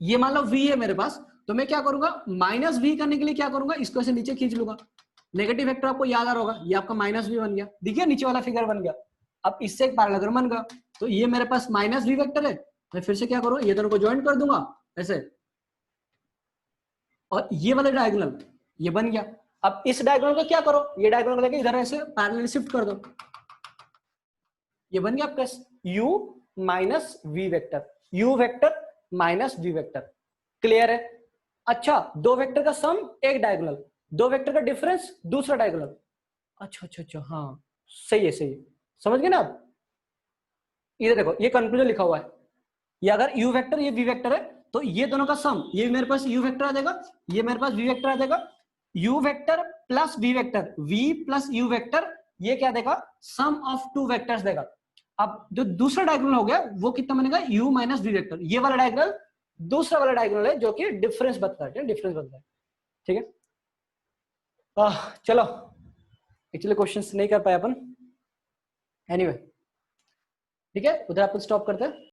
ये मान लो v है मेरे पास, तो मैं क्या करूंगा, -v करने के लिए क्या करूंगा, इसको ऐसे नीचे खींच लूंगा। नेगेटिव वेक्टर आपको याद आ रहा होगा, ये आपका -v बन गया, देखिए नीचे वाला फिगर बन गया। अब इससे एक पैरेललोग्राम बन गया, तो ये मेरे पास -v वेक्टर है, मैं फिर से क्या करूं, ये दोनों को ज्वाइन कर दूंगा ऐसे, और ये वाला डायगोनल ये बन गया। अब इस डायगोनल को क्या करो, ये डायगोनल लेके इधर ऐसे पैरेलल शिफ्ट कर दो, ये बन गया आपका u - v vector, u vector -v vector. Clear है। अच्छा, दो वेक्टर का सम एक डायगोनल, दो वेक्टर का डिफरेंस दूसरा डायगोनल। अच्छा, हाँ, सही है, समझ गए ना आप। ये देखो, ये कंक्लूजन लिखा हुआ है, ये अगर u वेक्टर ये v वेक्टर है तो ये दोनों का सम, ये मेरे पास u वेक्टर आ जाएगा, ये मेरे पास v वेक्टर आ जाएगा, u vector plus v vector, v plus u vector, ये क्या देगा, सम ऑफ टू वेक्टर्स देगा। अब जो दूसरा डायगोनल हो गया वो कितना बनेगा, u - v वेक्टर, ये वाला डायगोनल दूसरा वाला डायगोनल है जो कि डिफरेंस बताता है, डिफरेंस बताता है, ठीक है। चलो, एक्चुअली क्वेश्चंस नहीं कर पाए अपन, एनीवे ठीक है, उधर अपन स्टॉप करते हैं।